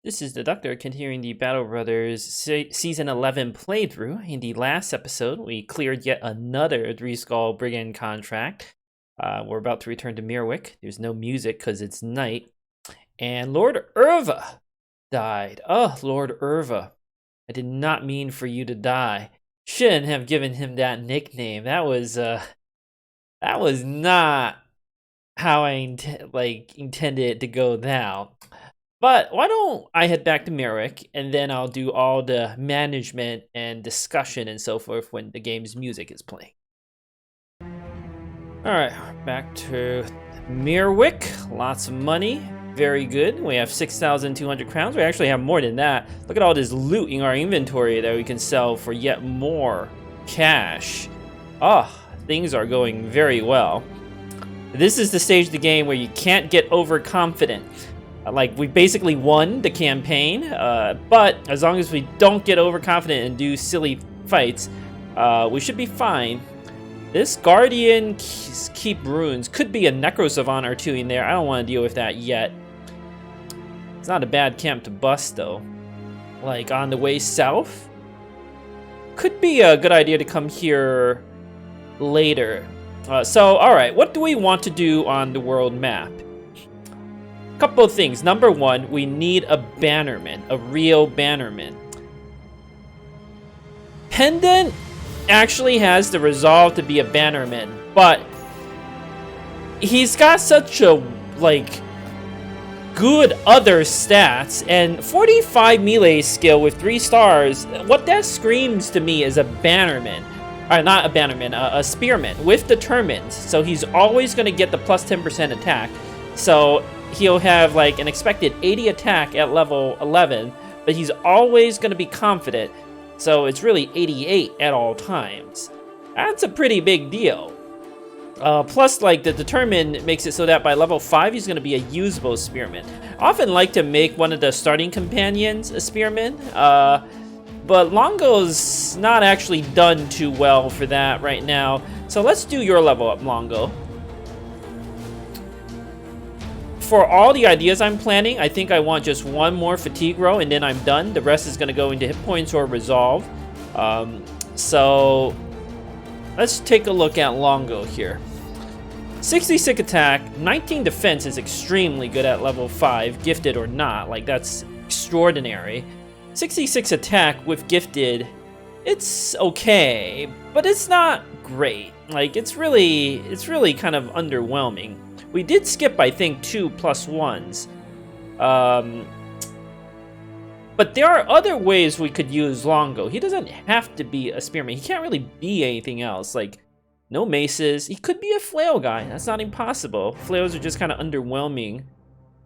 This is the Doctor continuing the Battle Brothers Season 11 playthrough. In the last episode, we cleared yet another 3-Skull Brigand contract. We're about to return to Mirwick. There's no music because it's night. And Lord Aerva died. Oh, Lord Aerva. I did not mean for you to die. Shouldn't have given him that nickname. That was not how I intended it to go down. But why don't I head back to Mirwick, and then I'll do all the management and discussion and so forth when the game's music is playing. Alright, back to Mirwick. Lots of money. Very good. We have 6,200 crowns. We actually have more than that. Look at all this loot in our inventory that we can sell for yet more cash. Things are going very well. This is the stage of the game where you can't get overconfident. We basically won the campaign, but as long as we don't get overconfident and do silly fights, we should be fine. This Guardian Keep Ruins could be a Necro Savant or two in there. I don't want to deal with that yet. It's not a bad camp to bust, though. Like, on the way south? Could be a good idea to come here later. Alright, what do we want to do on the world map? Couple of things. Number one, we need a bannerman, a real bannerman. Pendant actually has the resolve to be a bannerman, but he's got such a good other stats, and 45 melee skill with 3 stars. What that screams to me is a bannerman. Not a bannerman, a spearman with determined. So he's always going to get the plus 10% attack. So he'll have an expected 80 attack at level 11, but he's always going to be confident, so it's really 88 at all times. That's a pretty big deal. Plus, the determined makes it so that by level 5, he's going to be a usable spearman. I often like to make one of the starting companions a spearman, but Longo's not actually done too well for that right now. So let's do your level up, Longo. For all the ideas I'm planning, I think I want just one more fatigue row and then I'm done. The rest is going to go into hit points or resolve. So let's take a look at Longo here. 66 attack, 19 defense is extremely good at level 5, gifted or not. That's extraordinary. 66 attack with gifted, it's okay, but it's not great. It's really kind of underwhelming. We did skip, I think, 2 +1s. But there are other ways we could use Longo. He doesn't have to be a spearman. He can't really be anything else. No maces. He could be a flail guy. That's not impossible. Flails are just kind of underwhelming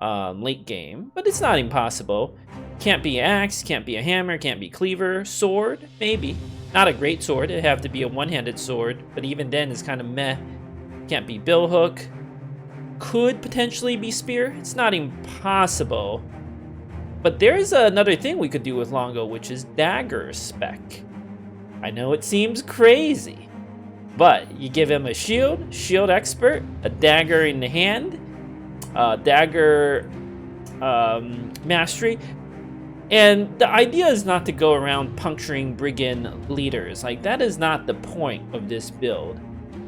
late game. But it's not impossible. Can't be axe, can't be a hammer, can't be cleaver. Sword, maybe. Not a great sword. It'd have to be a one-handed sword. But even then, it's kind of meh. Can't be billhook. Could potentially be spear. It's not impossible. But there's another thing we could do with Longo, which is dagger spec. I know it seems crazy, but you give him a shield expert, a dagger in the hand, dagger mastery, and the idea is not to go around puncturing brigand leaders. That is not the point of this build.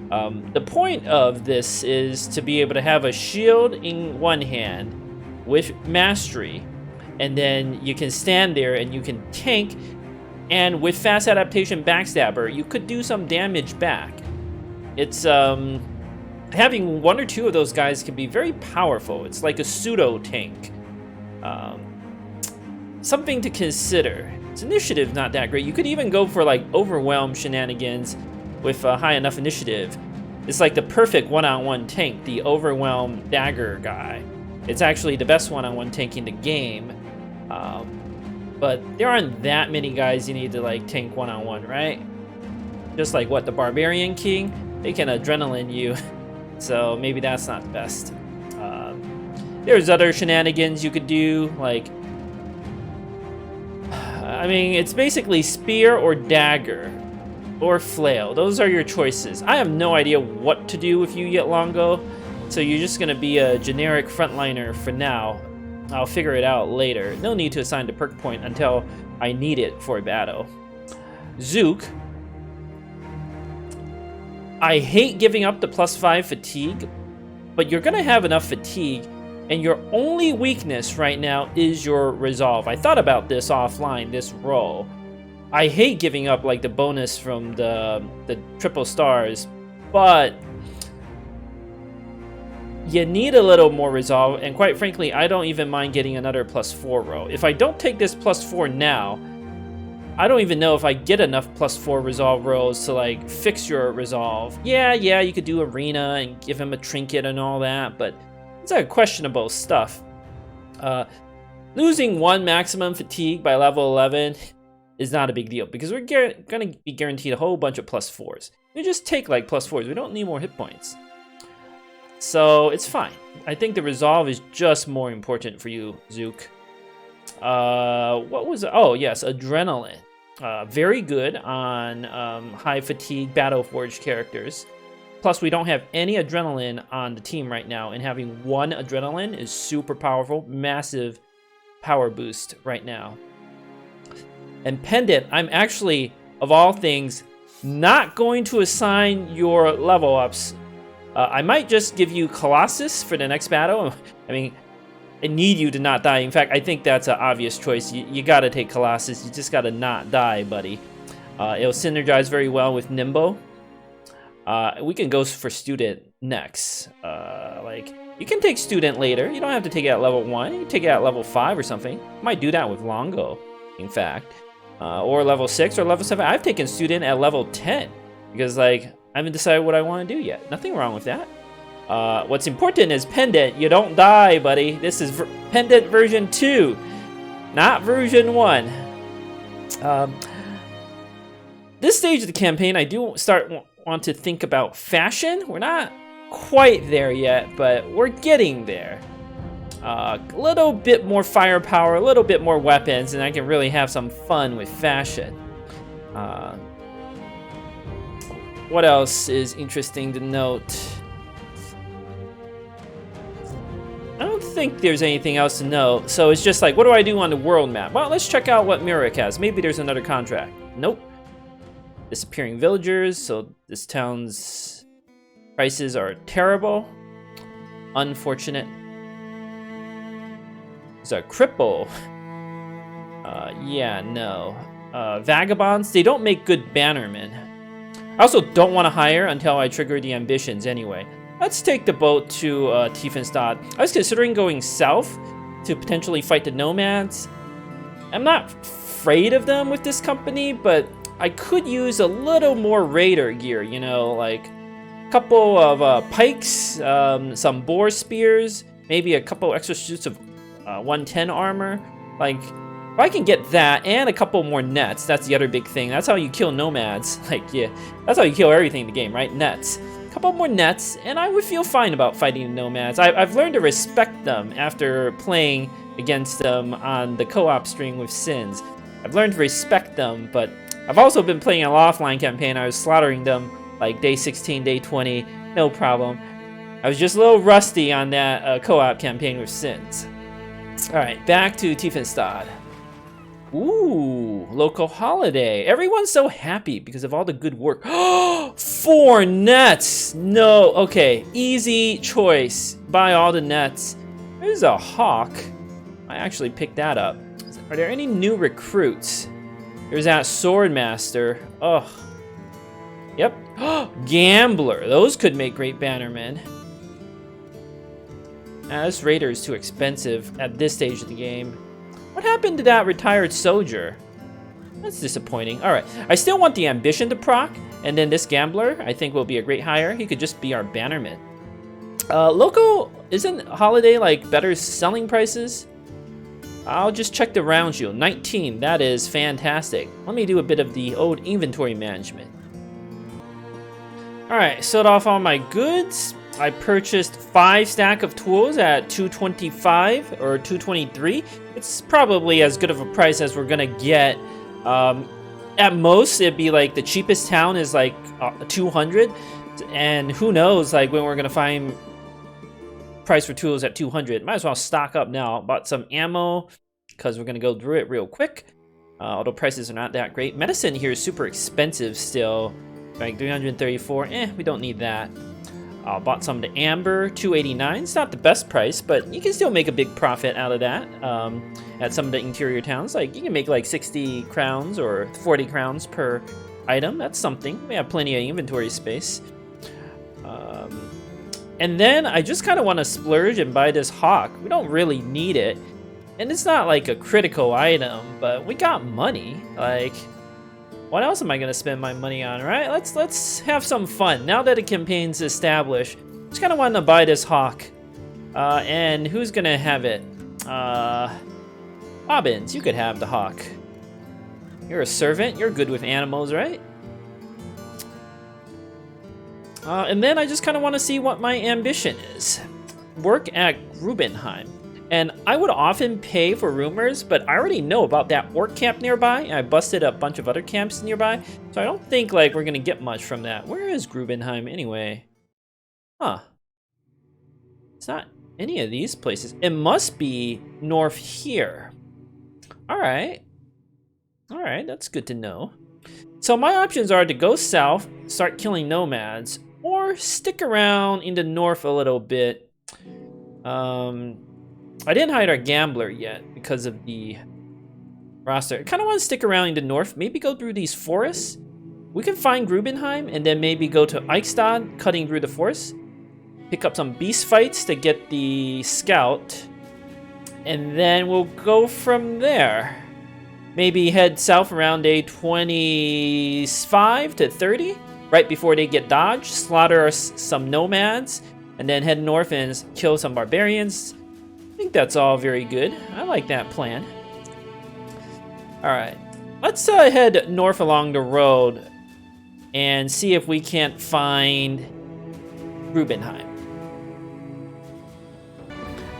The point of this is to be able to have a shield in one hand with mastery, and then you can stand there and you can tank, and with fast adaptation backstabber, you could do some damage back. It's having 1 or 2 of those guys can be very powerful. It's like a pseudo tank. Something to consider. Its initiative not that great. You could even go for overwhelm shenanigans with a high enough initiative. It's the perfect one-on-one tank, the overwhelm dagger guy. It's actually the best one-on-one tank in the game. But there aren't that many guys you need to tank one-on-one, right? Just what, the Barbarian King? They can adrenaline you, so maybe that's not the best. There's other shenanigans you could do, it's basically spear or dagger. Or flail. Those are your choices. I have no idea what to do with you yet, Longo. So you're just going to be a generic frontliner for now. I'll figure it out later. No need to assign the perk point until I need it for a battle. Zook. I hate giving up the +5 fatigue, but you're gonna have enough fatigue, and your only weakness right now is your resolve. I thought about this offline, this roll. I hate giving up like the bonus from the triple stars, but you need a little more resolve, and quite frankly, I don't even mind getting another +4 roll. If I don't take this +4 now, I don't even know if I get enough +4 resolve rolls to like fix your resolve. Yeah, you could do arena and give him a trinket and all that, but it's like questionable stuff. Losing 1 maximum fatigue by level 11 is not a big deal because we're gonna be guaranteed a whole bunch of +4s. We just take like +4s. We don't need more hit points. So it's fine. I think the resolve is just more important for you, Zook. What was it? Oh, yes, adrenaline. Very good on high fatigue Battleforged characters. Plus, we don't have any adrenaline on the team right now, and having 1 adrenaline is super powerful. Massive power boost right now. And Pendant, I'm actually, of all things, not going to assign your level ups. I might just give you Colossus for the next battle. I mean, I need you to not die. In fact, I think that's an obvious choice. You gotta take Colossus. You just gotta not die, buddy. It'll synergize very well with Nimbo. We can go for Student next. Like, you can take Student later. You don't have to take it at level 1. You can take it at level 5 or something. Might do that with Longo, in fact. Or level 6 or level 7. I've taken Student at level 10 because, like, I haven't decided what I want to do yet. Nothing wrong with that. What's important is Pendant. You don't die, buddy. This is Pendant version 2, not version 1. This stage of the campaign, I do want to think about fashion. We're not quite there yet, but we're getting there. A little bit more firepower, a little bit more weapons, and I can really have some fun with fashion. What else is interesting to note? I don't think there's anything else to know. So it's just like, what do I do on the world map? Well, let's check out what Mirik has. Maybe there's another contract. Nope. Disappearing villagers. So this town's prices are terrible. Unfortunate. There's a cripple. Yeah, no. Vagabonds. They don't make good bannermen. I also don't want to hire until I trigger the ambitions anyway. Let's take the boat to Tiefenstadt. I was considering going south to potentially fight the nomads. I'm not afraid of them with this company, but I could use a little more raider gear, you know, like a couple of pikes, some boar spears, maybe a couple extra suits of 110 armor. Like, if I can get that and a couple more nets, that's the other big thing. That's how you kill nomads. Like, yeah, that's how you kill everything in the game, right? Nets. A couple more nets, and I would feel fine about fighting the nomads. I've learned to respect them after playing against them on the co-op string with Sins. I've learned to respect them, but I've also been playing an offline campaign. I was slaughtering them like day 16, day 20, no problem. I was just a little rusty on that co-op campaign with Sins. Alright, back to Tiefenstadt. Ooh, local holiday. Everyone's so happy because of all the good work. 4 nets! No, okay, easy choice. Buy all the nets. There's a hawk. I actually picked that up. Are there any new recruits? There's that swordmaster. Ugh. Yep. Gambler. Those could make great bannermen. This raider is too expensive at this stage of the game. What happened to that retired soldier? That's disappointing. All right, I still want the ambition to proc, and then this gambler I think will be a great hire. He could just be our bannerman. Local, isn't holiday like better selling prices? I'll just check the round shield. 19, that is fantastic. Let me do a bit of the old inventory management. All right, sold off all my goods. I purchased 5 stack of tools at 225 or 223. It's probably as good of a price as we're gonna get. At most, it'd be like the cheapest town is like 200, and who knows like when we're gonna find price for tools at 200. Might as well stock up now. Bought some ammo because we're going to go through it real quick. Although prices are not that great. Medicine here is super expensive still. Like 334. We don't need that. Bought some to amber, 289. It's not the best price, but you can still make a big profit out of that at some of the interior towns. Like you can make like 60 crowns or 40 crowns per item. That's something. We have plenty of inventory space. And then I just kind of want to splurge and buy this hawk. We don't really need it. And it's not like a critical item, but we got money. Like, what else am I gonna spend my money on, right? Let's have some fun. Now that the campaign's established, just kind of want to buy this hawk. And who's gonna have it? Bobbins, you could have the hawk. You're a servant. You're good with animals, right? And then I just kind of want to see what my ambition is. Work at Grubenheim. And I would often pay for rumors, but I already know about that orc camp nearby. And I busted a bunch of other camps nearby. So I don't think like we're going to get much from that. Where is Grubenheim anyway? Huh. It's not any of these places. It must be north here. Alright. Alright, that's good to know. So my options are to go south, start killing nomads, or stick around in the north a little bit. I didn't hide our gambler yet because of the roster. I kind of want to stick around in the north, maybe go through these forests. We can find Grubenheim and then maybe go to Eichstadt, cutting through the forest. Pick up some beast fights to get the scout. And then we'll go from there. Maybe head south around day 25 to 30, right before they get dodged. Slaughter some nomads, and then head north and kill some barbarians. I think that's all very good. I like that plan. Alright, let's head north along the road and see if we can't find Grubenheim.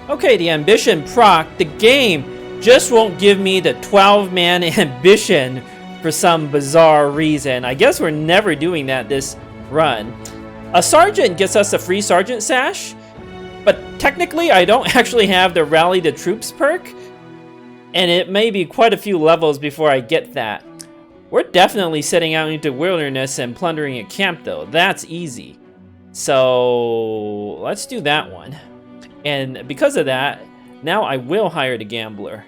Okay, the ambition proc. The game just won't give me the 12-man ambition for some bizarre reason. I guess we're never doing that this run. A sergeant gets us a free sergeant sash, but technically I don't actually have the rally the troops perk, and it may be quite a few levels before I get that. We're definitely setting out into wilderness and plundering a camp though. That's easy. So let's do that one. And because of that, now I will hire the gambler.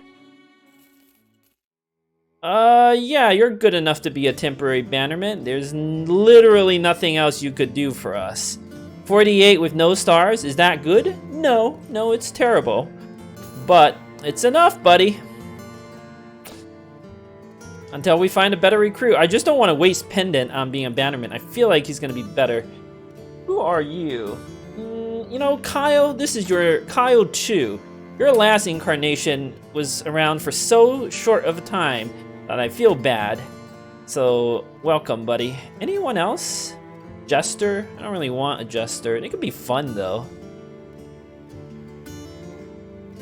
Yeah, you're good enough to be a temporary bannerman. There's literally nothing else you could do for us. 48 with no stars, is that good? No, it's terrible. But it's enough, buddy. Until we find a better recruit. I just don't want to waste Pendant on being a bannerman. I feel like he's going to be better. Who are you? You know, Kyle, this is your Kyle 2. Your last incarnation was around for so short of a time that I feel bad. So, welcome, buddy. Anyone else? Jester? I don't really want a Jester. It could be fun, though.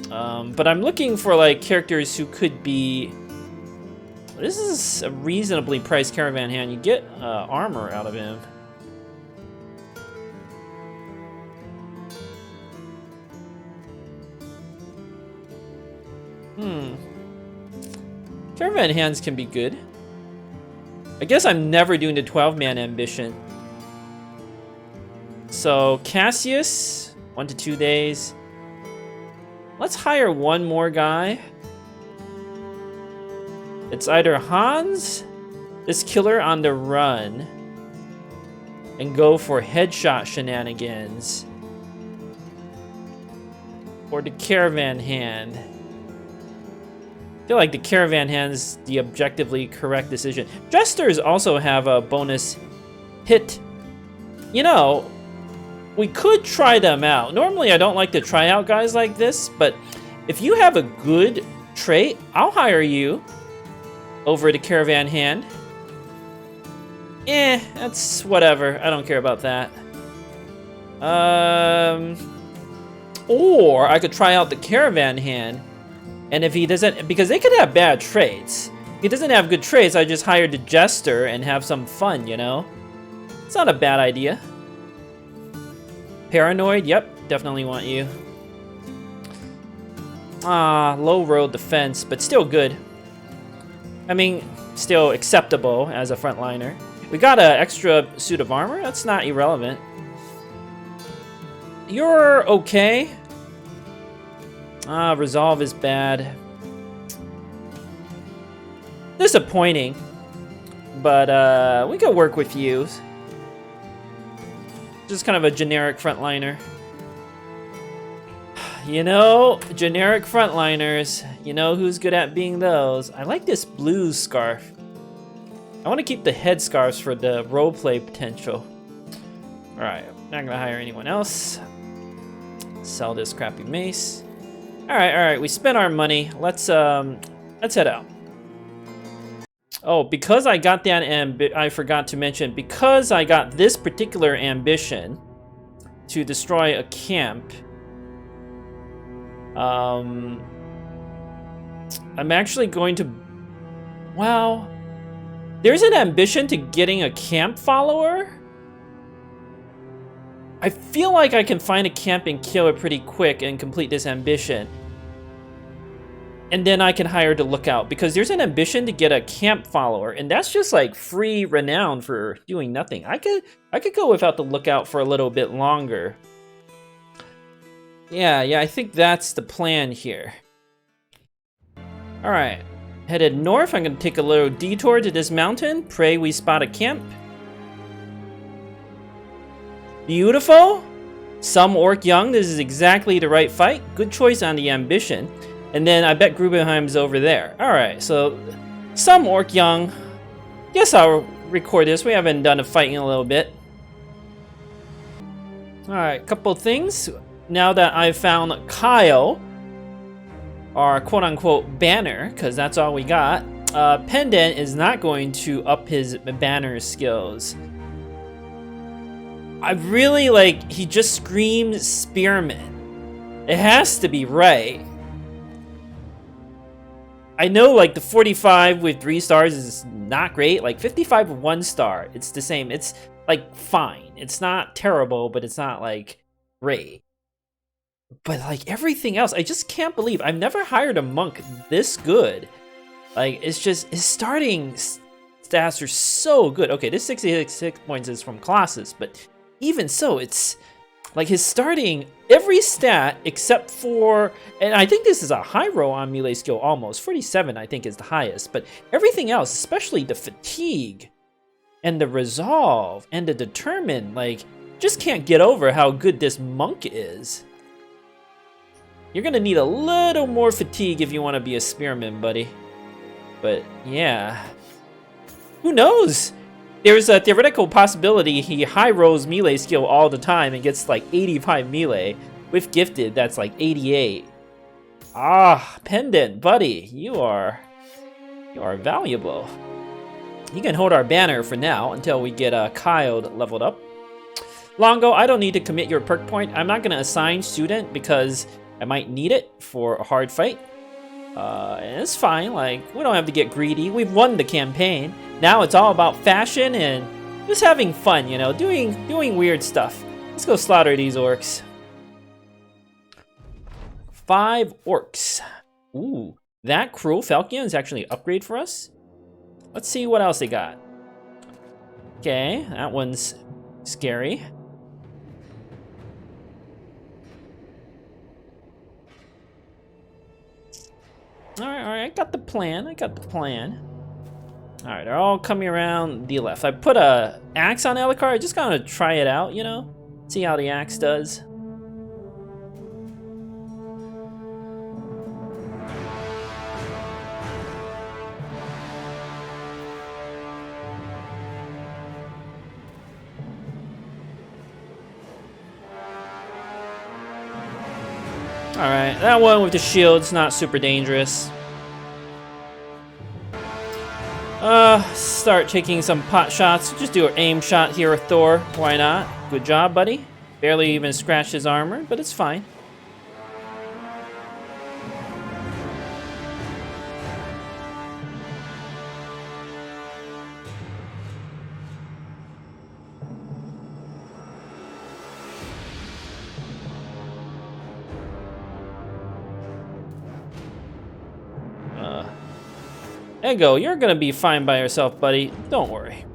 But I'm looking for, like, characters who could be... This is a reasonably priced caravan hand. You get armor out of him. Caravan hands can be good. I guess I'm never doing the 12-man ambition. So Cassius, 1 to 2 days. Let's hire one more guy. It's either Hans, this killer on the run, and go for headshot shenanigans, or the caravan hand. I feel like the caravan hand's the objectively correct decision. Jesters also have a bonus hit. You know, we could try them out. Normally I don't like to try out guys like this, but if you have a good trait, I'll hire you over the caravan hand. That's whatever. I don't care about that. Or I could try out the caravan hand. And if he doesn't, because they could have bad traits. If he doesn't have good traits, I just hire the Jester and have some fun, you know? It's not a bad idea. Paranoid, yep, definitely want you. Ah, low road defense, but still good. I mean, still acceptable as a frontliner. We got an extra suit of armor. That's not irrelevant. You're okay. Ah, resolve is bad. Disappointing. But we could work with you. Just kind of a generic frontliner. You know, generic frontliners. You know who's good at being those. I like this blue scarf. I want to keep the head scarves for the roleplay potential. Alright, not gonna hire anyone else. Sell this crappy mace. Alright, we spent our money. Let's head out. Oh, because I got that I forgot to mention, because I got this particular ambition to destroy a camp, I'm actually going to, wow, there's an ambition to getting a camp follower? I feel like I can find a camp and kill it pretty quick and complete this ambition. And then I can hire the lookout, because there's an ambition to get a camp follower, and that's just like free renown for doing nothing. I could go without the lookout for a little bit longer. Yeah, I think that's the plan here. Alright, headed north. I'm gonna take a little detour to this mountain. Pray we spot a camp. Beautiful. Some Orc Young. This is exactly the right fight. Good choice on the ambition. And then I bet Grubenheim's over there. Alright, so some Orc Young. Guess I'll record this. We haven't done a fight in a little bit. Alright, couple things. Now that I've found Kyle, our quote-unquote banner, because that's all we got, Pendant is not going to up his banner skills. I really like, he just screams spearman. It has to be right. I know like the 45 with 3 stars is not great. Like 55 with 1 star, it's the same. It's like fine. It's not terrible, but it's not like great. But like everything else, I just can't believe I've never hired a monk this good. Like it's just, his starting stats are so good. Okay, this 66 points is from Colossus, but even so, it's like his starting, every stat except for, and I think this is a high roll on melee skill almost, 47 I think is the highest, but everything else, especially the fatigue and the resolve and the determine, like just can't get over how good this monk is. You're gonna need a little more fatigue if you want to be a spearman, buddy. But yeah, who knows? There's a theoretical possibility he high rolls melee skill all the time and gets like 85 melee. With gifted, that's like 88. Ah, Pendant, buddy, you are valuable. You can hold our banner for now until we get Kyle leveled up. Longo, I don't need to commit your perk point. I'm not gonna assign student because I might need it for a hard fight. And it's fine, like, we don't have to get greedy. We've won the campaign. Now it's all about fashion and just having fun, you know, doing weird stuff. Let's go slaughter these orcs. 5 orcs. Ooh, that Cruel Falcon is actually an upgrade for us. Let's see what else they got. Okay, that one's scary. Alright, I got the plan. Alright, they're all coming around the left. I put a axe on Elokar. I just gotta try it out, you know? See how the axe does. Alright, that one with the shield's not super dangerous. Start taking some pot shots. Just do an aim shot here with Thor. Why not? Good job, buddy. Barely even scratched his armor, but it's fine. Ego, you're gonna be fine by yourself, buddy. Don't worry.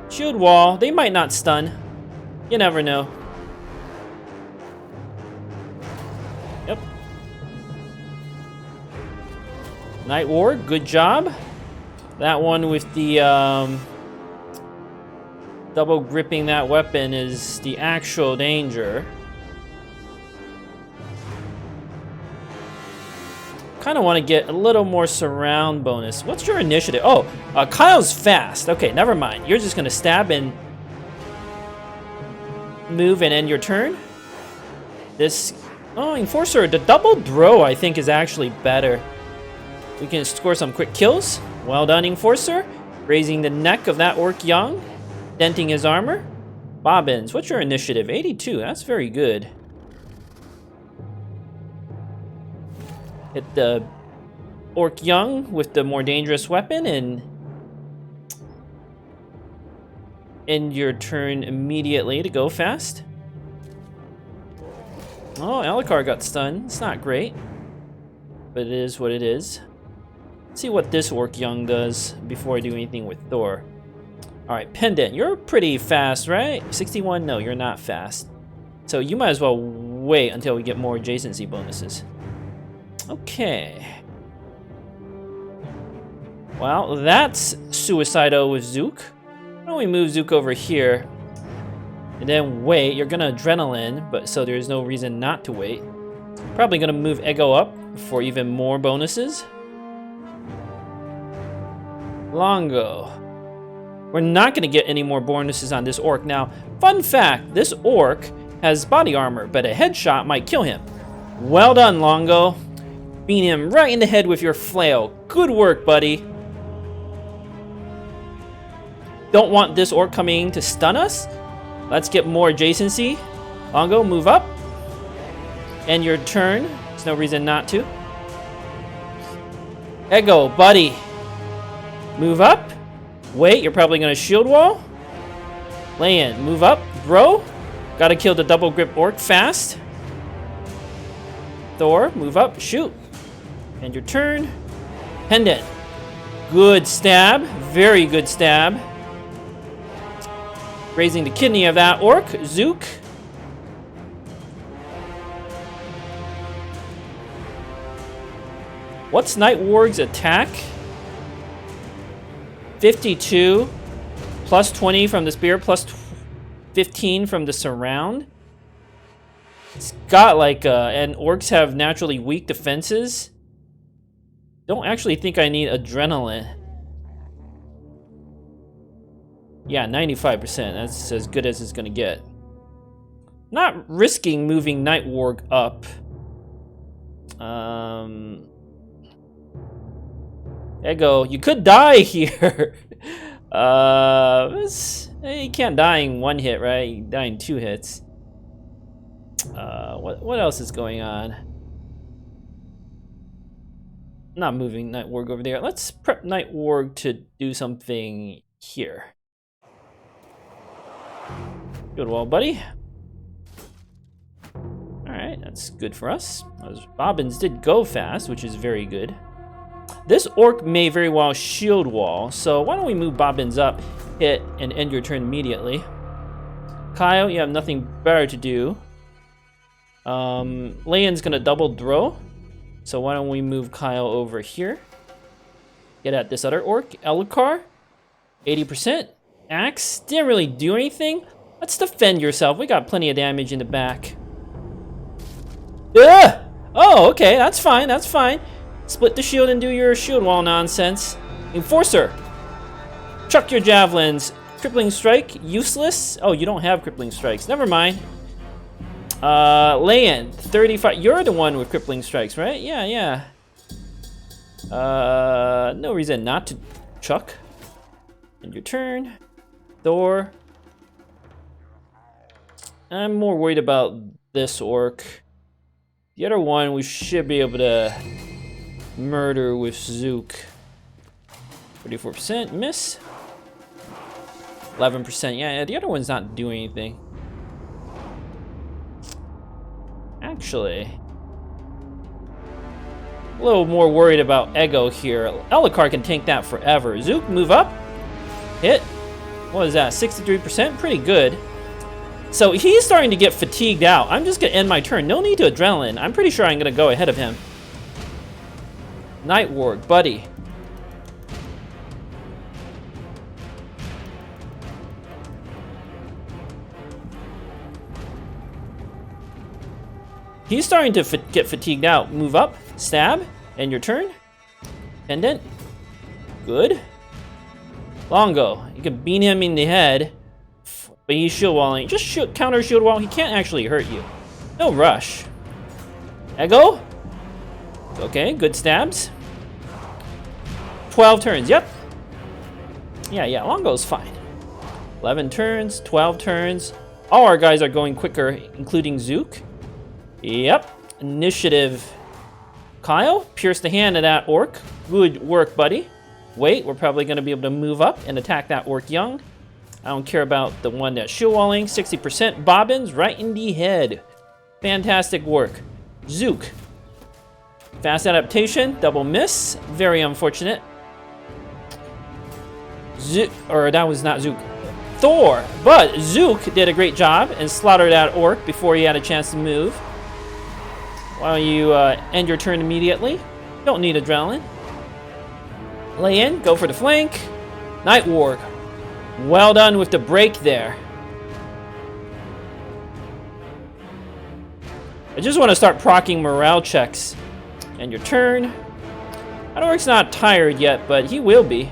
Shield wall. They might not stun. You never know. Yep. Night Ward, good job. That one with the double gripping that weapon is the actual danger. Kind of want to get a little more surround bonus. What's your initiative? Oh, Kyle's fast. Okay, never mind. You're just gonna stab and move and end your turn. This, oh, Enforcer, the double throw I think is actually better. We can score some quick kills. Well done, Enforcer. Raising the neck of that Orc Young, denting his armor. Bobbins, what's your initiative? 82. That's very good. Hit the Orc Young with the more dangerous weapon and end your turn immediately to go fast. Oh, Alucard got stunned. It's not great, but it is what it is. Let's see what this Orc Young does before I do anything with Thor. All right, Pendant, you're pretty fast, right? 61, no, you're not fast. So you might as well wait until we get more adjacency bonuses. Okay. Well, that's Suicido with Zook. Why don't we move Zook over here? And then wait, you're gonna Adrenaline, but so there's no reason not to wait. Probably gonna move Ego up for even more bonuses. Longo. We're not gonna get any more bonuses on this Orc. Now, fun fact, this Orc has body armor, but a headshot might kill him. Well done, Longo. Beat him right in the head with your flail. Good work, buddy. Don't want this Orc coming to stun us. Let's get more adjacency. Longo, move up. End your turn. There's no reason not to. Ego, buddy. Move up. Wait, you're probably gonna shield wall. Lay in. Move up, bro. Gotta kill the double grip Orc fast. Thor, move up, shoot. End your turn. Pendant. Good stab. Very good stab. Raising the kidney of that Orc. Zook. What's Night Warg's attack? 52. Plus 20 from the spear. Plus 15 from the surround. It's got like and Orcs have naturally weak defenses. Don't actually think I need Adrenaline. Yeah, 95%. That's as good as it's gonna get. Not risking moving Night Warg up. Ego, you could die here. You can't die in one hit, right? You die in 2 hits. What else is going on? Not moving Night Warg over there. Let's prep Night Warg to do something here. Good wall, buddy. Alright, that's good for us. Those Bobbins did go fast, which is very good. This Orc may very well shield wall, so why don't we move Bobbins up, hit, and end your turn immediately. Kyle, you have nothing better to do. Leon's gonna double throw. So why don't we move Kyle over here? Get at this other Orc, Alucard. 80%. Axe, didn't really do anything. Let's defend yourself. We got plenty of damage in the back. Ugh! Oh, okay, that's fine, that's fine. Split the shield and do your shield wall nonsense. Enforcer. Chuck your javelins. Crippling strike, useless. Oh, you don't have crippling strikes. Never mind. Leon, 35. You're the one with crippling strikes, right? Yeah. No reason not to chuck. End your turn. Thor. I'm more worried about this Orc. The other one we should be able to murder with Zook. 34% miss. 11%. Yeah, the other one's not doing anything. Actually, A little more worried about Ego here. Elokar can tank that forever. Zook, move up. Hit. What is that? 63%? Pretty good. So he's starting to get fatigued out. I'm just going to end my turn. No need to adrenaline. I'm pretty sure I'm going to go ahead of him. Night Warg, buddy. He's starting to get fatigued out. Move up, stab, end your turn. Pendant. Good. Longo. You can beat him in the head, but he's shield walling. Just counter shield wall. He can't actually hurt you. No rush. Ego. Okay, good stabs. 12 turns. Yep. Yeah, Longo's fine. 11 turns, 12 turns. All our guys are going quicker, including Zook. Yep. Initiative. Kyle, pierce the hand of that orc. Good work, buddy. Wait, we're probably going to be able to move up and attack that Orc Young. I don't care about the one that's shield walling. 60% bobbins right in the head. Fantastic work. Zook. Fast adaptation, double miss. Very unfortunate. Or that was not Zook. Thor. But Zook did a great job and slaughtered that orc before he had a chance to move. Why don't you end your turn immediately? Don't need adrenaline. Lay in, go for the flank. Night Warg. Well done with the break there. I just want to start proccing morale checks. End your turn. Adoric's not tired yet, but he will be.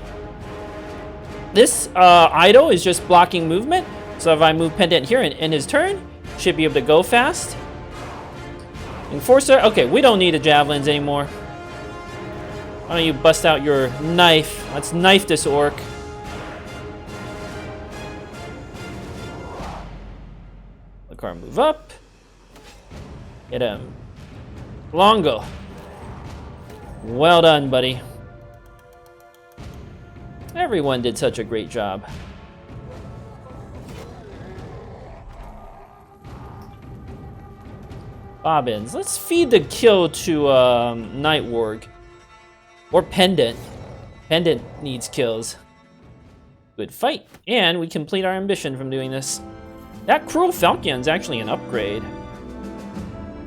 This idol is just blocking movement. So if I move Pendant here and end his turn, should be able to go fast. Enforcer. Okay, we don't need the javelins anymore. Why don't you bust out your knife? Let's knife this orc. The car move up. Hit him. Longo. Well done, buddy. Everyone did such a great job. Bobbins. Let's feed the kill to Night Warg. Or Pendant. Pendant needs kills. Good fight. And we complete our ambition from doing this. That Cruel Falcon's actually an upgrade.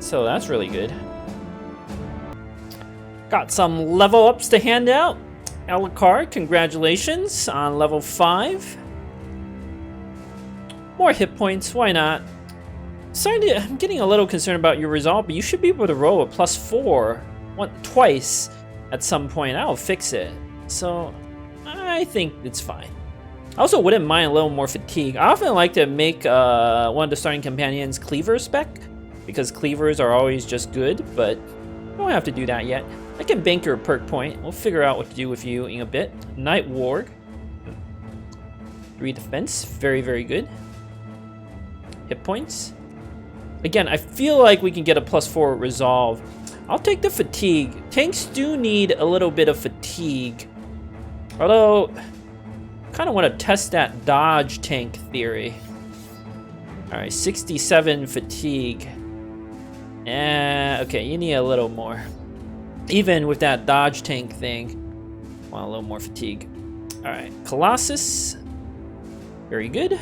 So that's really good. Got some level ups to hand out. Elokar, congratulations on level 5. More hit points, why not? I'm getting a little concerned about your result, but you should be able to roll a +4 twice at some point. I'll fix it. So I think it's fine. I also wouldn't mind a little more fatigue. I often like to make one of the starting companions cleaver spec, because cleavers are always just good, but I don't have to do that yet. I can bank your perk point. We'll figure out what to do with you in a bit. Night Warg. 3 defense. Very, very good. Hit points. Again, I feel like we can get a +4 resolve. I'll take the fatigue. Tanks do need a little bit of fatigue. Although, kind of want to test that dodge tank theory. Alright, 67 fatigue. Okay, you need a little more. Even with that dodge tank thing, want a little more fatigue. Alright, Colossus. Very good.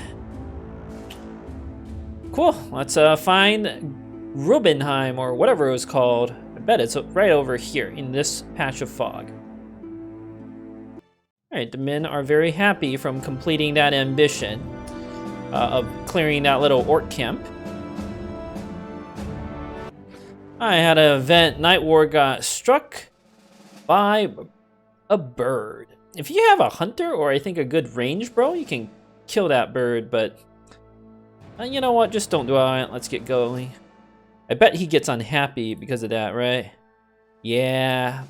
Cool, let's find Rubenheim, or whatever it was called. I bet it's right over here in this patch of fog. Alright, the men are very happy from completing that ambition of clearing that little orc camp. I had an event. Night Warg got struck by a bird. If you have a hunter or I think a good range bro, you can kill that bird, but you know what? Just don't do it. Let's get going. I bet he gets unhappy because of that, right? Yeah.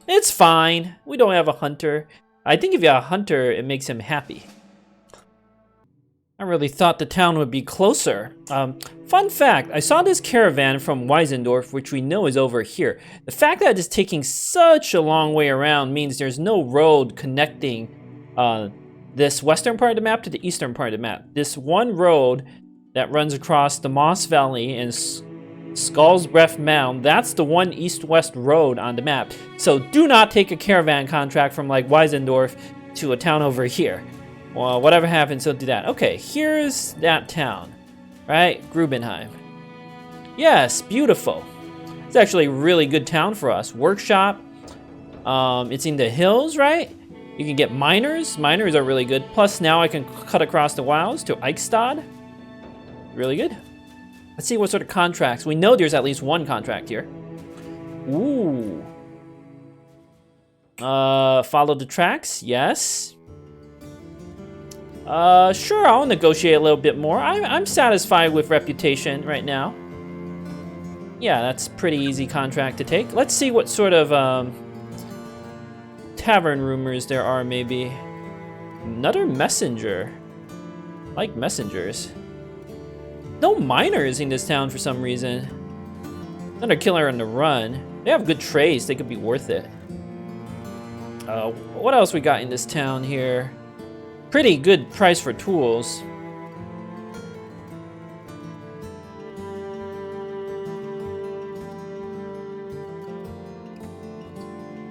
It's fine. We don't have a hunter. I think if you have a hunter, it makes him happy. I really thought the town would be closer. Fun fact, I saw this caravan from Weisendorf, which we know is over here. The fact that it's taking such a long way around means there's no road connecting this western part of the map to the eastern part of the map. This one road that runs across the Moss Valley and Skull's Breath Mound. That's the one east-west road on the map. So do not take a caravan contract from like Weisendorf to a town over here. Well, whatever happens, don't do that. Okay, here's that town, right? Grubenheim. Yes, beautiful. It's actually a really good town for us. Workshop. It's in the hills, right? You can get miners. Miners are really good. Plus, now I can cut across the wilds to Eichstad. Really good. Let's see what sort of contracts. We know there's at least one contract here. Ooh. Follow the tracks. Yes. Sure, I'll negotiate a little bit more. I'm satisfied with reputation right now. Yeah, that's a pretty easy contract to take. Let's see what sort of tavern rumors there are, maybe. Another messenger. I like messengers. No miners in this town for some reason. Another killer on the run. They have good trades. They could be worth it. What else we got in this town here? Pretty good price for tools.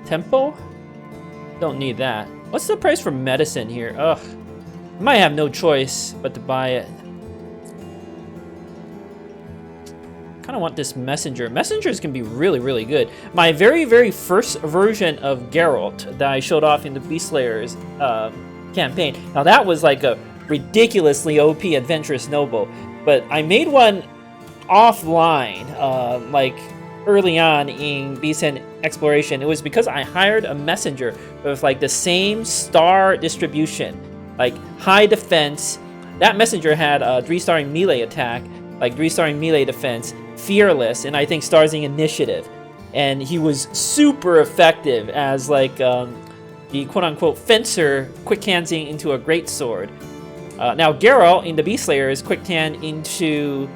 Tempo? Don't need that. What's the price for medicine here? Ugh. I might have no choice but to buy it. Kind of want this messenger. Messengers can be really, really good. My very, very first version of Geralt that I showed off in the Beast Slayers campaign. Now that was like a ridiculously OP adventurous noble, but I made one offline, like early on in Beast and Exploration. It was because I hired a messenger with like the same star distribution, like high defense. That messenger had a 3-star melee attack, like 3-star melee defense, fearless, and I think stars in initiative. And he was super effective as like the quote-unquote fencer, quick handing into a greatsword. Now Geralt in the Beast Slayer is quick hand into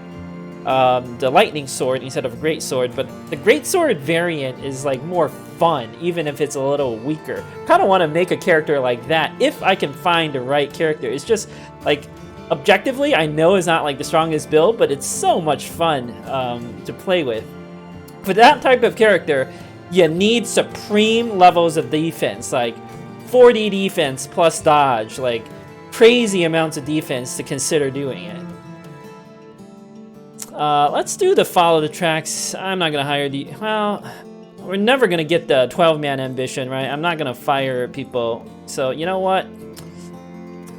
the lightning sword instead of a greatsword, but the greatsword variant is like more fun, even if it's a little weaker. Kind of want to make a character like that if I can find the right character. It's just like objectively, I know it's not like the strongest build, but it's so much fun to play with. For that type of character, you need supreme levels of defense, like 40 defense plus dodge, like crazy amounts of defense to consider doing it. Let's do the follow the tracks. I'm not gonna hire the, well, we're never gonna get the 12-man ambition, right? I'm not gonna fire people. So you know what?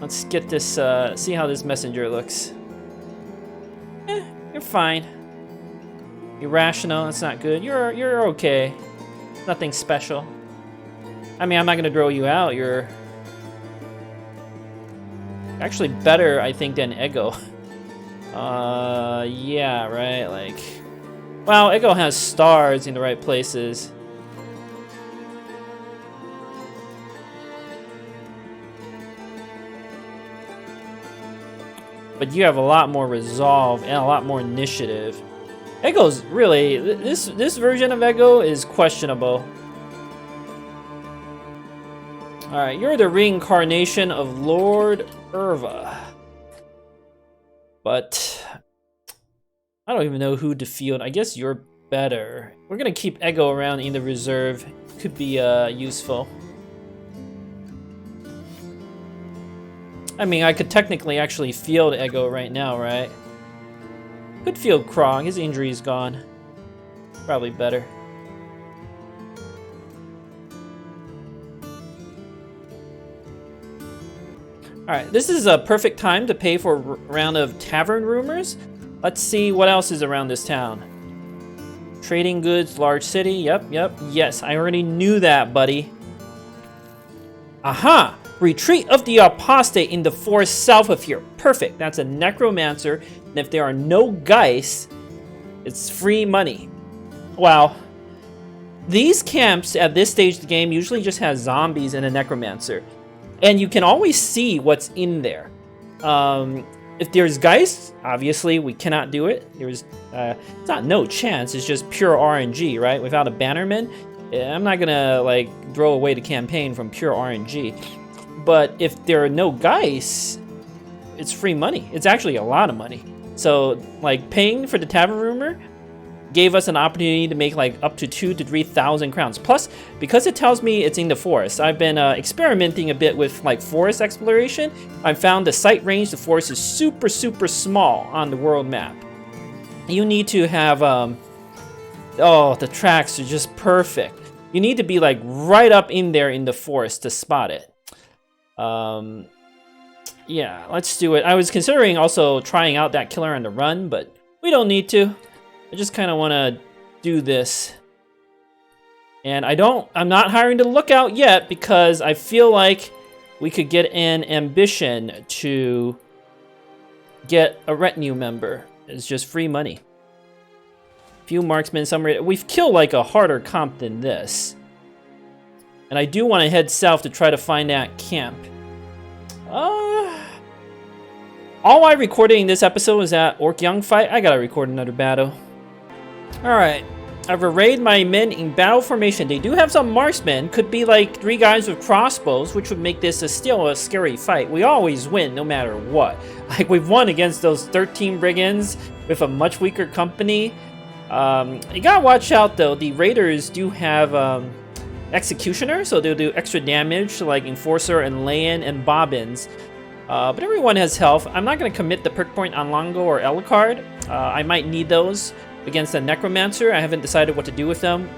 Let's get this, see how this messenger looks. You're fine. Irrational, that's not good. You're okay. Nothing special. I mean, I'm not gonna throw you out. You're actually better, I think, than Ego. Yeah, right, like... Well, Ego has stars in the right places. But you have a lot more resolve and a lot more initiative. Ego's really... This version of Ego is questionable. Alright, you're the reincarnation of Lord Aerva. But I don't even know who to field. I guess you're better. We're gonna keep Ego around in the reserve. Could be useful. I mean, I could technically actually field Ego right now, right? Could field Krog. His injury's gone. Probably better. Alright, this is a perfect time to pay for a round of tavern rumors. Let's see what else is around this town. Trading goods, large city. Yep. Yes, I already knew that, buddy. Aha! Retreat of the Apostate in the forest south of here. Perfect. That's a necromancer. And if there are no geists, it's free money. Wow. These camps at this stage of the game usually just have zombies and a necromancer. And you can always see what's in there. If there's geists, obviously we cannot do it. There's it's not no chance, it's just pure RNG, right? Without a bannerman, I'm not gonna like throw away the campaign from pure RNG. But if there are no geists, it's free money. It's actually a lot of money. So like paying for the tavern rumor, gave us an opportunity to make like up to 2,000 to 3,000 crowns. Plus, because it tells me it's in the forest, I've been experimenting a bit with like forest exploration. I found the sight range, the forest is super, super small on the world map. You need to have, oh, the tracks are just perfect. You need to be like right up in there in the forest to spot it. Yeah, let's do it. I was considering also trying out that killer on the run, but we don't need to. I just kind of want to do this. And I'm not hiring the lookout yet because I feel like we could get an ambition to get a retinue member. It's just free money. Few marksmen, some... We've killed like a harder comp than this. And I do want to head south to try to find that camp. All I recorded in this episode is that Orc Young fight. I gotta record another battle. Alright. I've arrayed my men in battle formation. They do have some marksmen. Could be like 3 guys with crossbows, which would make this still a scary fight. We always win no matter what. Like, we've won against those 13 brigands with a much weaker company. You gotta watch out though. The raiders do have executioner, so they'll do extra damage to like enforcer and lay-in and bobbins. But everyone has health. I'm not going to commit the perk point on Longo or Elicard. I might need those against the Necromancer. I haven't decided what to do with them.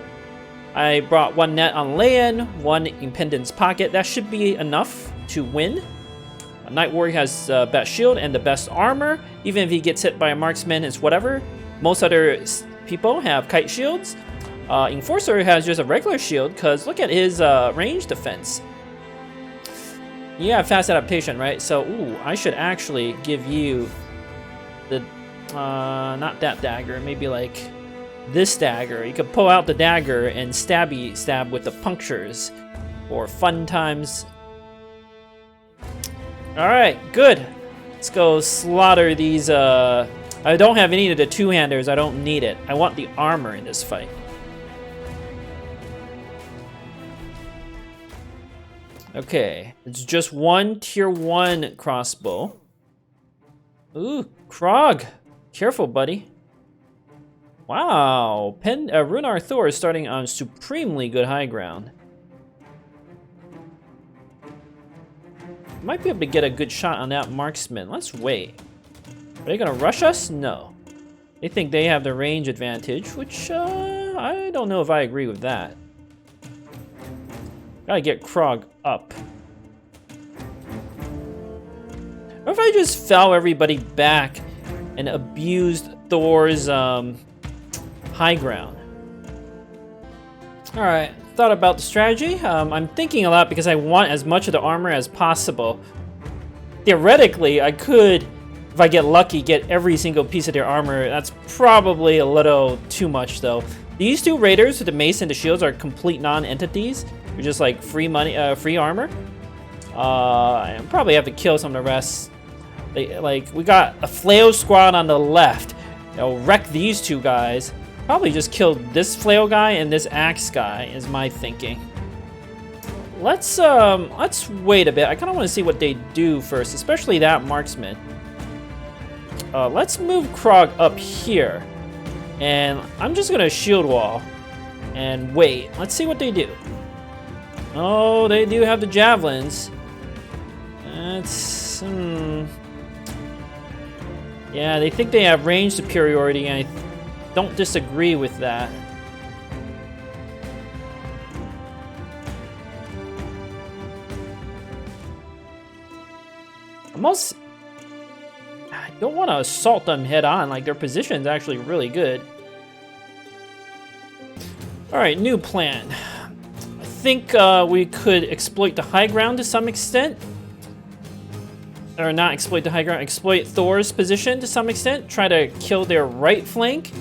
I brought 1 net on lay-in, 1 in Pendant's Pocket. That should be enough to win. Night Warrior has best shield and the best armor. Even if he gets hit by a marksman, it's whatever. Most other people have kite shields. Enforcer has just a regular shield because look at his range defense. You have fast adaptation, right? So, ooh, I should actually give you the, not that dagger, maybe like this dagger. You could pull out the dagger and stab with the punctures for fun times. Alright, good. Let's go slaughter these, I don't have any of the two-handers, I don't need it. I want the armor in this fight. Okay, it's just 1 tier 1 crossbow. Ooh, Krog. Careful, buddy. Wow, Runar Thor is starting on supremely good high ground. Might be able to get a good shot on that marksman. Let's wait. Are they gonna rush us? No. They think they have the range advantage, which I don't know if I agree with that. Gotta get Krog up. What if I just fell everybody back and abused Thor's high ground? Alright, thought about the strategy. I'm thinking a lot because I want as much of the armor as possible. Theoretically, I could, if I get lucky, get every single piece of their armor. That's probably a little too much though. These 2 raiders with the mace and the shields are complete non-entities. They're just like free money, free armor. I probably have to kill some of the rest. We got a flail squad on the left. They'll wreck these 2 guys. Probably just kill this flail guy and this axe guy is my thinking. Let's wait a bit. I kind of want to see what they do first, especially that marksman. Let's move Krog up here, and I'm just gonna shield wall and wait. Let's see what they do. Oh, they do have the javelins. That's yeah, they think they have range superiority, and I don't disagree with that. I don't want to assault them head on. Like, their position's actually really good. All right, new plan. I think we could exploit the high ground to some extent. Or not exploit the high ground, exploit Thor's position to some extent. Try to kill their right flank.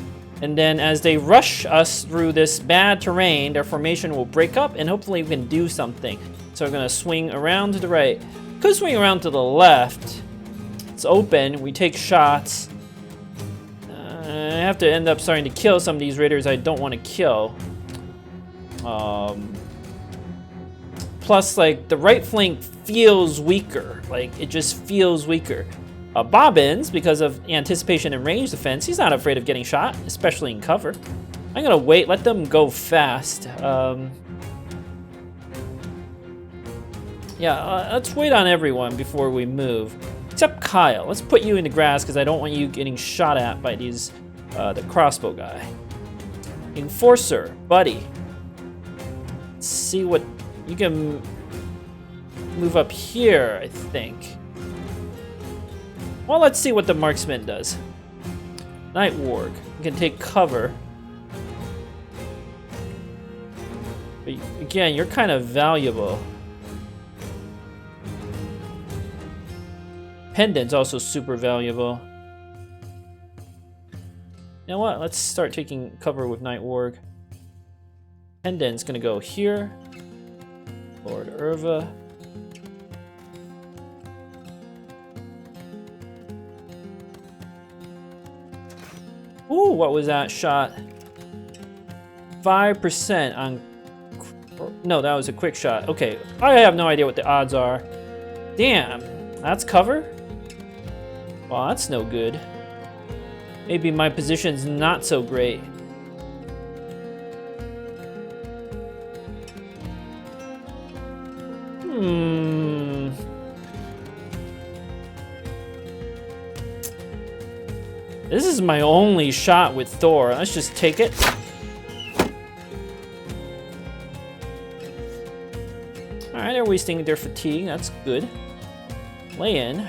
And then as they rush us through this bad terrain, their formation will break up and hopefully we can do something. So we're gonna swing around to the right. Could swing around to the left. It's open, we take shots. I have to end up starting to kill some of these raiders I don't want to kill. Plus, like, the right flank feels weaker. Like, it just feels weaker. Bobbins, because of anticipation and range defense, he's not afraid of getting shot, especially in cover. I'm gonna wait, let them go fast. Yeah, let's wait on everyone before we move. Except Kyle. Let's put you in the grass because I don't want you getting shot at by these, the crossbow guy. Enforcer, buddy. Let's see what you can move up here, I think. Well, let's see what the marksman does. Night Warg. You can take cover. But again, you're kind of valuable. Pendant's also super valuable. You know what? Let's start taking cover with Night Warg. Pendant's gonna go here. Lord Aerva. Ooh, what was that shot? 5% on... No, that was a quick shot. Okay, I have no idea what the odds are. Damn, that's cover? Well, that's no good. Maybe my position's not so great. This is my only shot with Thor. Let's just take it. Alright, they're wasting their fatigue. That's good. Lay in.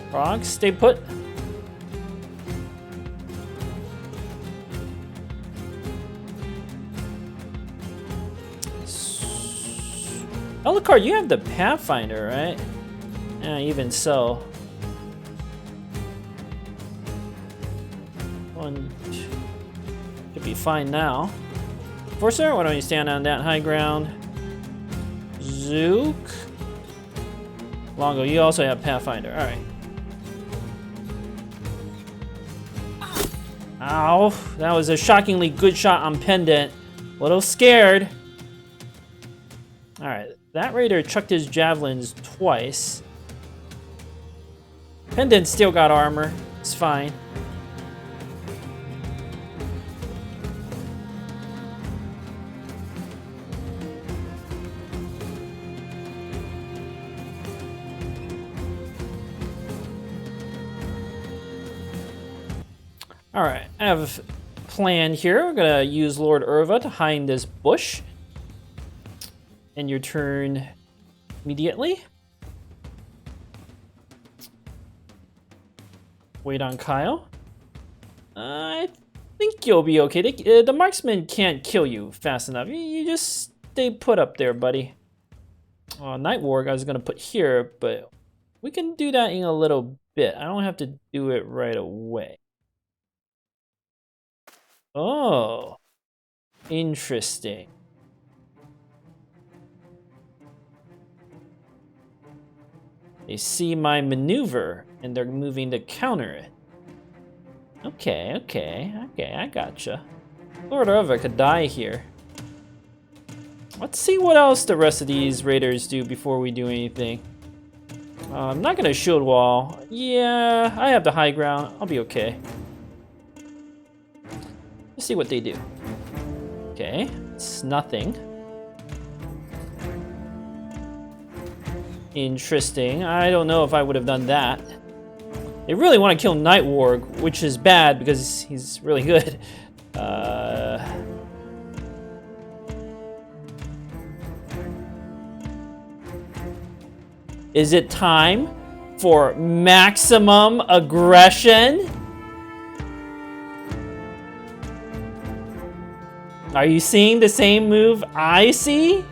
Frog, stay put. Alucard, you have the Pathfinder, right? Yeah, even so. Should be fine now. Forcer, why don't you stand on that high ground? Zook. Longo, you also have Pathfinder. Alright. Ow. That was a shockingly good shot on Pendant. A little scared. Alright. That raider chucked his javelins twice. Pendant still got armor. It's fine. Alright, I have a plan here. We're gonna use Lord Aerva to hide in this bush. End your turn immediately. Wait on Kyle. I think you'll be okay. The marksman can't kill you fast enough. You just stay put up there, buddy. Night Warg I was gonna put here, but we can do that in a little bit. I don't have to do it right away. Oh, interesting. They see my maneuver and they're moving to counter it. Okay, I gotcha. Lord Aerva could die here. Let's see what else the rest of these raiders do before we do anything. I'm not gonna shield wall. Yeah, I have the high ground. I'll be okay. Let's see what they do. Okay, it's nothing. Interesting. I don't know if I would have done that. They really want to kill Night Warg, which is bad because he's really good. Is it time for maximum aggression? Are you seeing the same move I see?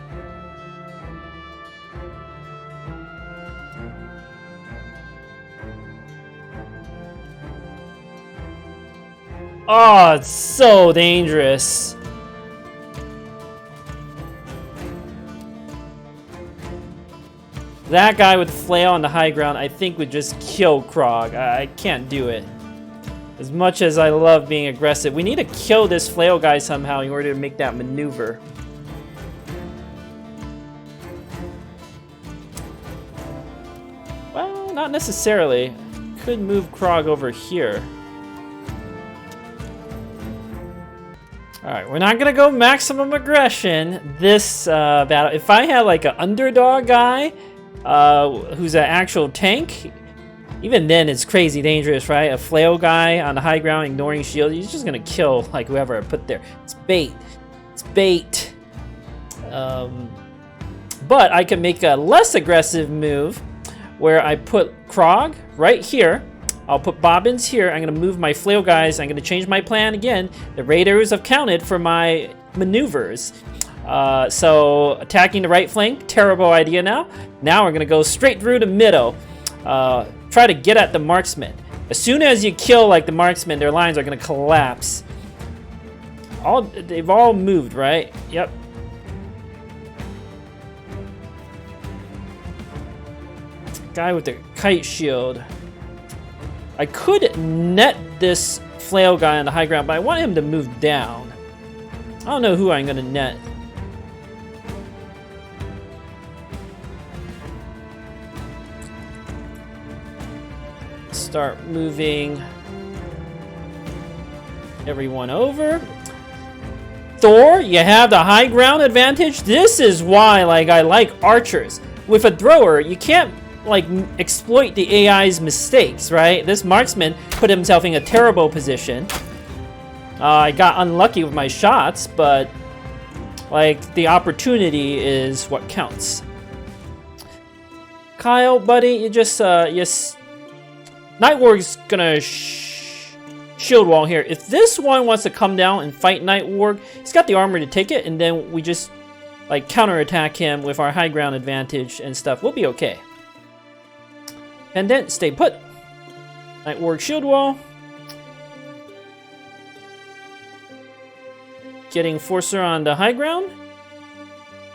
Oh, it's so dangerous. That guy with the flail on the high ground, I think, would just kill Krog. I can't do it. As much as I love being aggressive, we need to kill this flail guy somehow in order to make that maneuver. Well, Not necessarily. Could move Krog over here. Alright, we're not gonna go maximum aggression this battle. If I had like an underdog guy who's an actual tank, even then it's crazy dangerous, right? A flail guy on the high ground ignoring shield, he's just gonna kill like whoever I put there. It's bait. It's bait. But I can make a less aggressive move where I put Krog right here. I'll put Bobbins here. I'm going to move my flail guys. I'm going to change my plan again. The raiders have counted for my maneuvers. So attacking the right flank, terrible idea now. Now we're going to go straight through the middle. Try to get at the marksman. As soon as you kill like the marksman, their lines are going to collapse. They've all moved, right? Yep. Guy with the kite shield. I could net this flail guy on the high ground, but I want him to move down. I don't know who I'm gonna net. Start moving everyone over. Thor, you have the high ground advantage. This is why, like, I like archers. With a thrower, you can't like exploit the AI's mistakes, right? This marksman put himself in a terrible position. I got unlucky with my shots, but like the opportunity is what counts. Kyle, buddy, you just Nightwarg's gonna shield wall here. If this one wants to come down and fight Nightwarg, he's got the armor to take it, and then we just like counterattack him with our high ground advantage and stuff. We'll be okay. Pendant, stay put. Nightwarg shield wall. Getting Forcer on the high ground.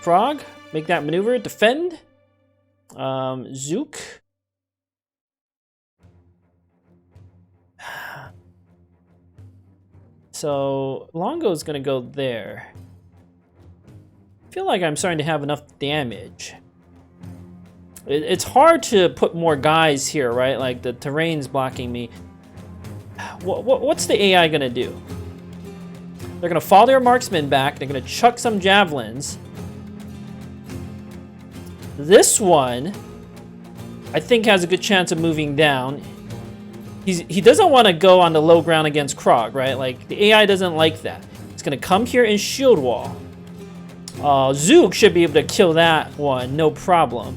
Frog, make that maneuver, defend. Zook. So Longo's gonna go there. I feel like I'm starting to have enough damage. It's hard to put more guys here, right? Like the terrain's blocking me. What's the AI gonna do? They're gonna fall their marksmen back. They're gonna chuck some javelins. This one, I think, has a good chance of moving down. He doesn't want to go on the low ground against Krog, right? Like the AI doesn't like that. It's gonna come here and shield wall. Zook should be able to kill that one, no problem.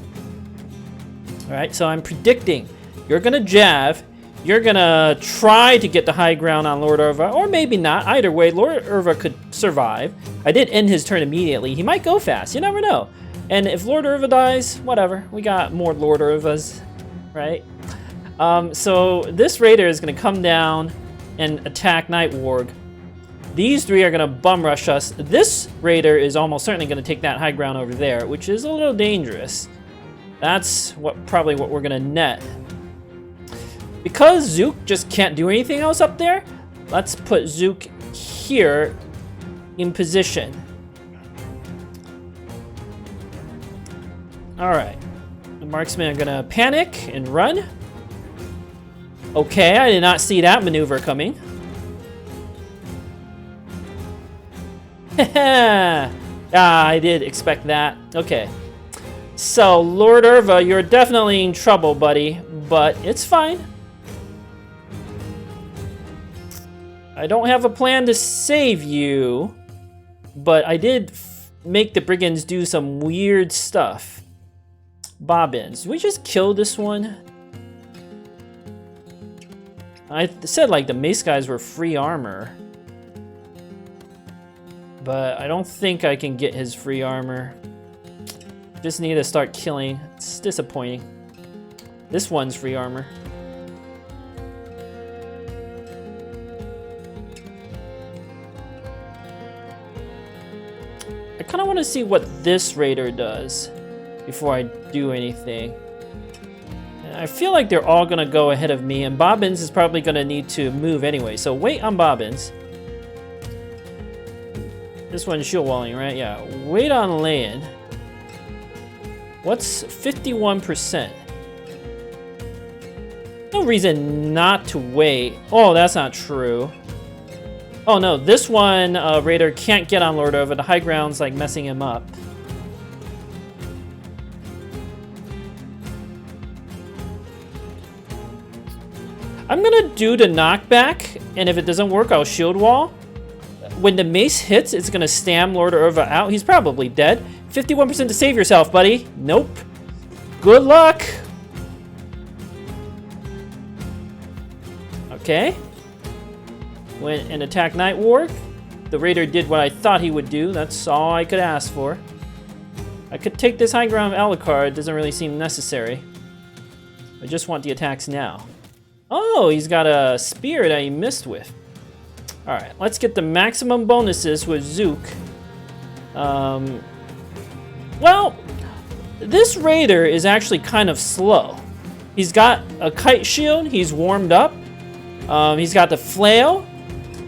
Alright, so I'm predicting you're gonna jav, you're gonna try to get the high ground on Lord Aerva, or maybe not. Either way, Lord Aerva could survive. I did end his turn immediately. He might go fast, you never know. And if Lord Aerva dies, whatever. We got more Lord Aervas, right? So this raider is gonna come down and attack Nightwarg. These three are gonna bum rush us. This raider is almost certainly gonna take that high ground over there, which is a little dangerous. That's probably what we're gonna net. Because Zook just can't do anything else up there, let's put Zook here in position. Alright. The marksmen are gonna panic and run. Okay, I did not see that maneuver coming. I did expect that. Okay. So, Lord Aerva, you're definitely in trouble, buddy, but it's fine. I don't have a plan to save you, but I did make the Brigands do some weird stuff. Bobbins. Did we just kill this one? I said, like, the mace guys were free armor. But I don't think I can get his free armor. Just need to start killing. It's disappointing. This one's free armor. I kind of want to see what this raider does before I do anything. I feel like they're all going to go ahead of me, and Bobbins is probably going to need to move anyway, so wait on Bobbins. This one's shield walling, right? Yeah, wait on Land. What's 51%? no reason not to wait. Oh, that's not true. Oh no, this one Raider can't get on Lord Aerva. The high ground's like messing him up. I'm gonna do the knockback, and if it doesn't work, I'll shield wall. When the mace hits, it's gonna stam Lord Aerva out. He's probably dead. 51% to save yourself, buddy. Nope. Good luck. Okay. Went and attacked Night Warg. The Raider did what I thought he would do. That's all I could ask for. I could take this high ground Alucard. It doesn't really seem necessary. I just want the attacks now. Oh, he's got a spear that he missed with. Alright, let's get the maximum bonuses with Zook. Well, this Raider is actually kind of slow. He's got a kite shield. He's warmed up. He's got the flail.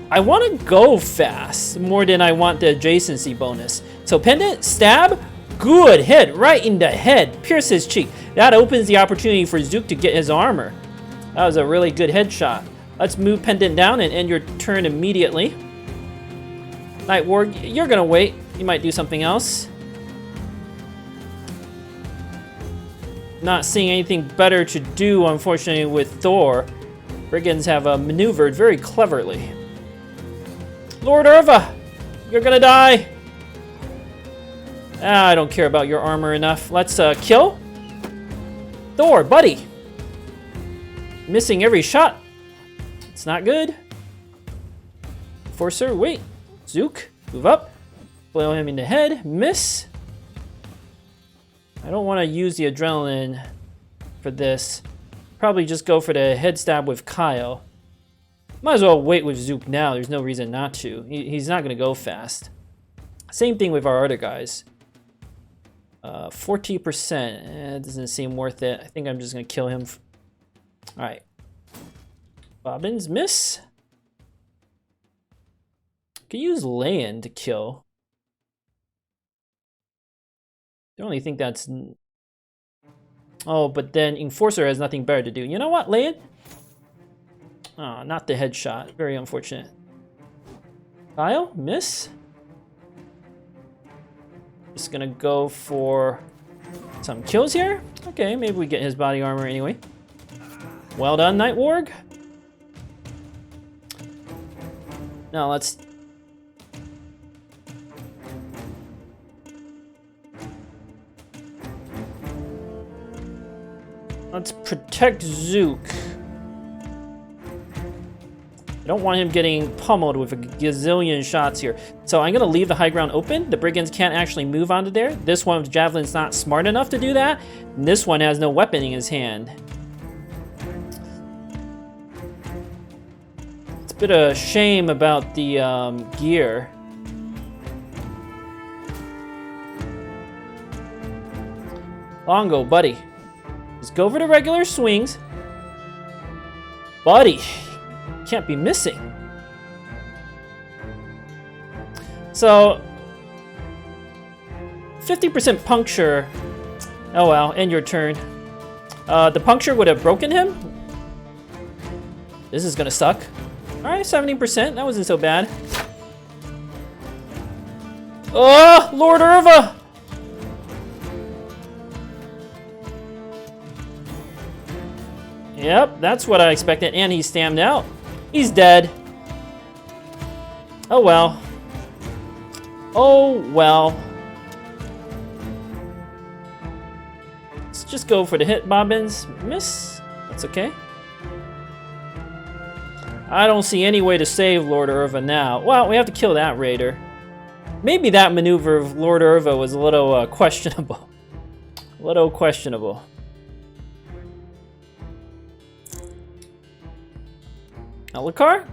I want to go fast more than I want the adjacency bonus. So pendant, stab, good hit right in the head. Pierce his cheek. That opens the opportunity for Zook to get his armor. That was a really good headshot. Let's move pendant down and end your turn immediately. Night Warg, you're gonna wait. You might do something else. Not seeing anything better to do, unfortunately, with Thor. Brigands have maneuvered very cleverly. Lord Aerva, you're gonna die. I don't care about your armor enough. Let's kill. Thor, buddy. Missing every shot. It's not good. Forcer, wait. Zook, move up. Blow him in the head. Miss. I don't want to use the adrenaline for this. Probably just go for the head stab with Kyle. Might as well wait with Zook now. There's no reason not to. He's not going to go fast. Same thing with our other guys. 40%. It doesn't seem worth it. I think I'm just going to kill him. Alright. Bobbins, miss. Could use land to kill. I only think that's... Oh, but then Enforcer has nothing better to do. You know what, land? Oh, not the headshot. Very unfortunate. Kyle, miss. Just gonna go for some kills here. Okay, maybe we get his body armor anyway. Well done, Night Warg. Now let's... Let's protect Zook. I don't want him getting pummeled with a gazillion shots here. So I'm gonna leave the high ground open. The Brigands can't actually move onto there. This one with Javelin's not smart enough to do that. And this one has no weapon in his hand. It's a bit of a shame about the gear. Longo, buddy. Just go for the regular swings. Buddy, can't be missing. So, 50% puncture. Oh well, end your turn. The puncture would have broken him. This is gonna suck. Alright, 70%, that wasn't so bad. Oh, Lord Aerva! Yep, that's what I expected, and he's stammed out. He's dead. Oh well. Oh well. Let's just go for the hit, Bobbins. Miss. That's okay. I don't see any way to save Lord Aerva now. Well, we have to kill that Raider. Maybe that maneuver of Lord Aerva was a little questionable. A little questionable. Alucard?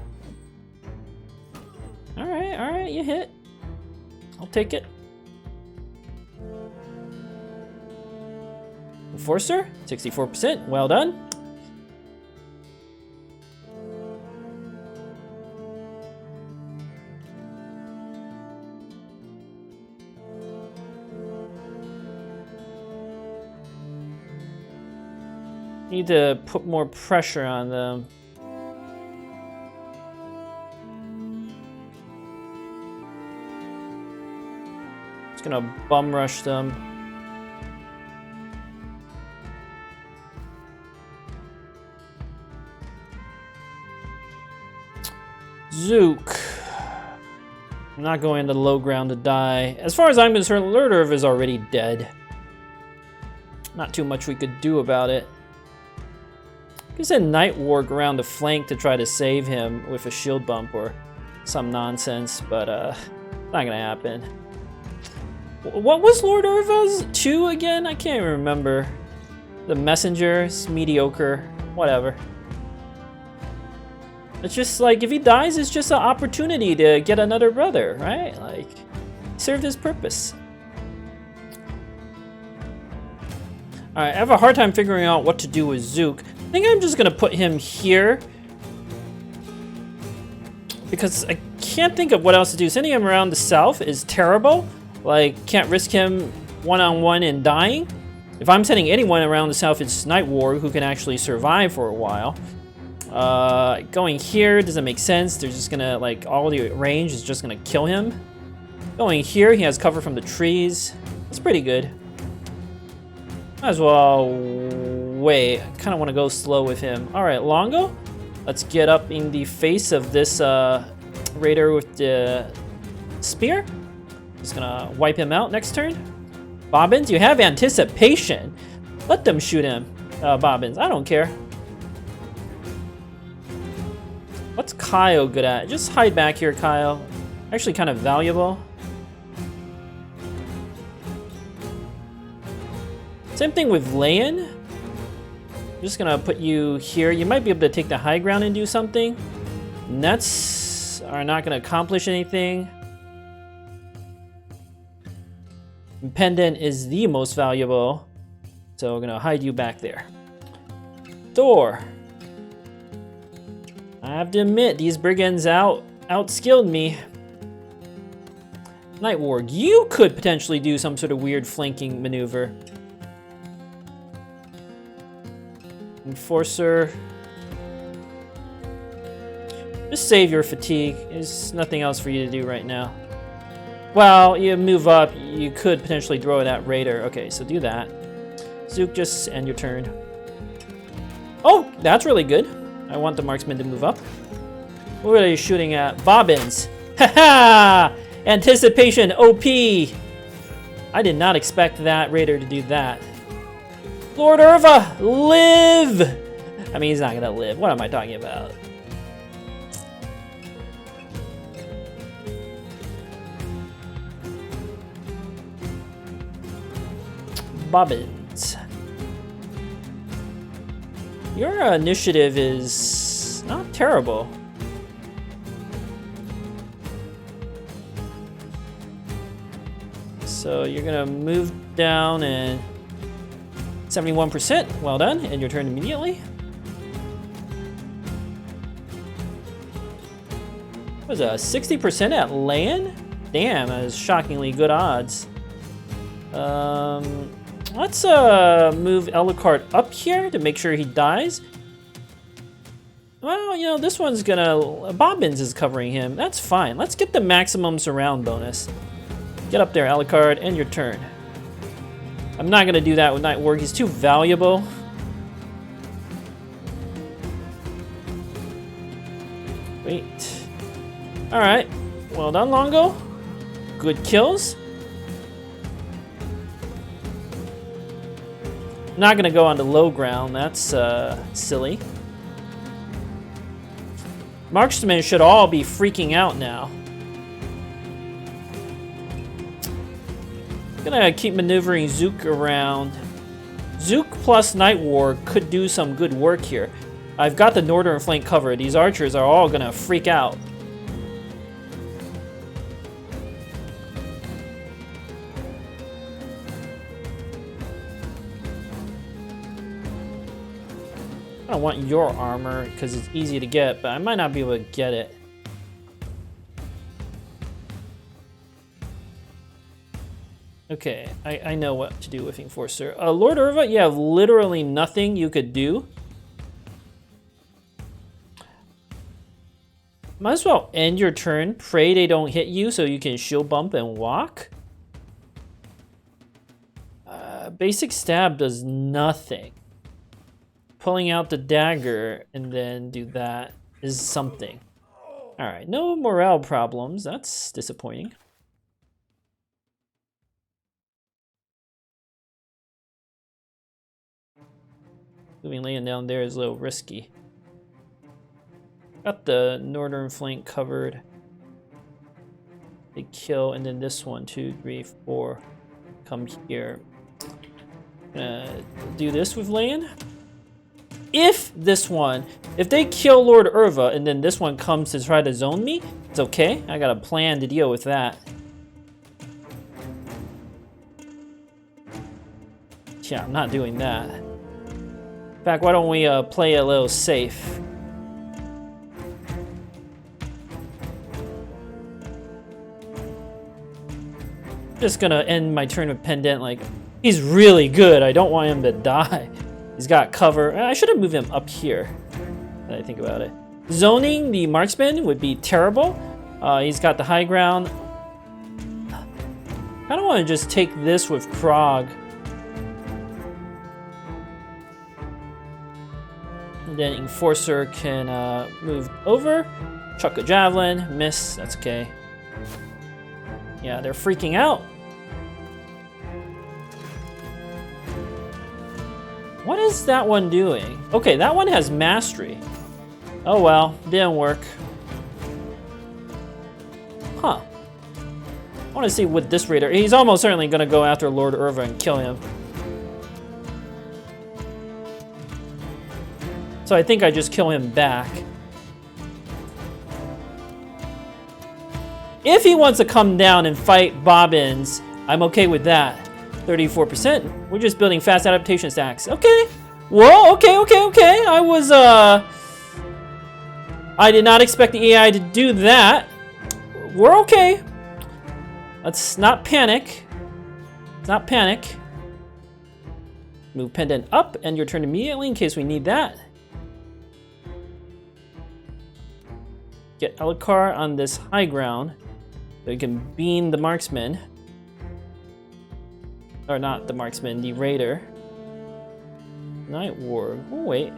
Alright, you hit. I'll take it. Enforcer, 64%, well done. Need to put more pressure on them. Just gonna bum rush them. Zook. I'm not going to low ground to die. As far as I'm concerned, Lord Aerva is already dead. Not too much we could do about it. I could send Night Warg around the flank to try to save him with a shield bump or some nonsense, but not gonna happen. What was Lord Aerva's 2 again? I can't even remember. The messenger is mediocre. Whatever. It's just like, if he dies, it's just an opportunity to get another brother, right? Like, served his purpose. Alright, I have a hard time figuring out what to do with Zook. I think I'm just gonna put him here, because I can't think of what else to do. Sending him around the south is terrible. Like, can't risk him one-on-one and dying. If I'm sending anyone around the south, it's Night Warg, who can actually survive for a while. Going here doesn't make sense. They're just gonna, like, all the range is just gonna kill him. Going here, he has cover from the trees. That's pretty good. Might as well wait. I kind of want to go slow with him. All right, Longo. Let's get up in the face of this raider with the spear. Just gonna wipe him out next turn. Bobbins, you have anticipation. Let them shoot him. Bobbins, I don't care. What's Kyle good at? Just hide back here, Kyle. Actually kind of valuable. Same thing with Leon. I'm just gonna put you here. You might be able to take the high ground and do something. Nets are not gonna accomplish anything. Pendant is the most valuable. So we're gonna hide you back there. Thor. I have to admit, these Brigands outskilled me. Night Warg, you could potentially do some sort of weird flanking maneuver. Enforcer. Just save your fatigue. There's nothing else for you to do right now. Well, you move up, you could potentially throw it at Raider. Okay, so do that. Zook, just end your turn. Oh, that's really good. I want the marksman to move up. What are you shooting at? Bobbins. Haha! Anticipation OP! I did not expect that Raider to do that. Lord Aerva, live! I mean, he's not gonna live. What am I talking about? Bobbins. Your initiative is not terrible. So you're gonna move down and 71%. Well done, and your turn immediately. What was that, 60% at land? Damn, that is shockingly good odds. Let's move Ellicott up here to make sure he dies. Well, you know, this one's gonna... Bobbins is covering him. That's fine. Let's get the maximum surround bonus. Get up there, Ellicott, and your turn. I'm not gonna do that with Night Warg. He's too valuable. Wait. Alright. Well done, Longo. Good kills. Not gonna go on to low ground. That's silly. Marksmen should all be freaking out now. Gonna keep maneuvering Zook around. Zook plus Night Warg could do some good work here. I've got the northern flank covered. These archers are all gonna freak out. I don't want your armor because it's easy to get, but I might not be able to get it. Okay, I know what to do with Enforcer. Lord Aerva, you have literally nothing you could do. Might as well end your turn. Pray they don't hit you so you can shield bump and walk. Basic stab does nothing. Pulling out the dagger and then do that is something. Alright, no morale problems. That's disappointing. Moving laying down there is a little risky. Got the northern flank covered. Big kill, and then this one, 2, 3, 4. Come here. Gonna do this with Lan. If they kill Lord Aerva and then this one comes to try to zone me, it's okay. I got a plan to deal with that. Yeah, I'm not doing that. In fact, why don't we play a little safe? Just gonna end my turn with Pendant. Like, he's really good. I don't want him to die. He's got cover. I should have moved him up here. When I think about it. Zoning the marksman would be terrible. He's got the high ground. I kind of want to just take this with Krog. And then Enforcer can move over. Chuck a javelin. Miss. That's okay. Yeah, they're freaking out. What is that one doing? Okay, that one has mastery. Oh well, didn't work. Huh. I want to see what this raider... He's almost certainly going to go after Lord Aerva and kill him. So I think I just kill him back. If he wants to come down and fight Bobbins, I'm okay with that. 34%. We're just building fast adaptation stacks. Okay. Whoa, okay. I did not expect the AI to do that. We're okay. Let's not panic. Let's not panic. Move Pendant up, end your turn immediately in case we need that. Get Elokar on this high ground so we can bean the marksman. Or not the marksman, the raider. Night Ward. Oh, wait.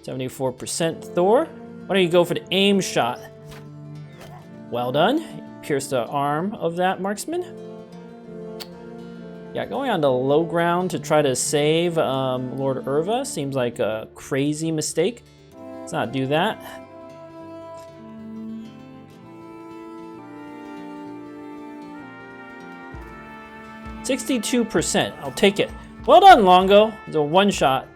74% Thor. Why don't you go for the aim shot? Well done. Pierce the arm of that marksman. Yeah, going on the low ground to try to save Lord Aerva seems like a crazy mistake. Let's not do that. %. I'll take it. Well done, Longo. It's a one shot.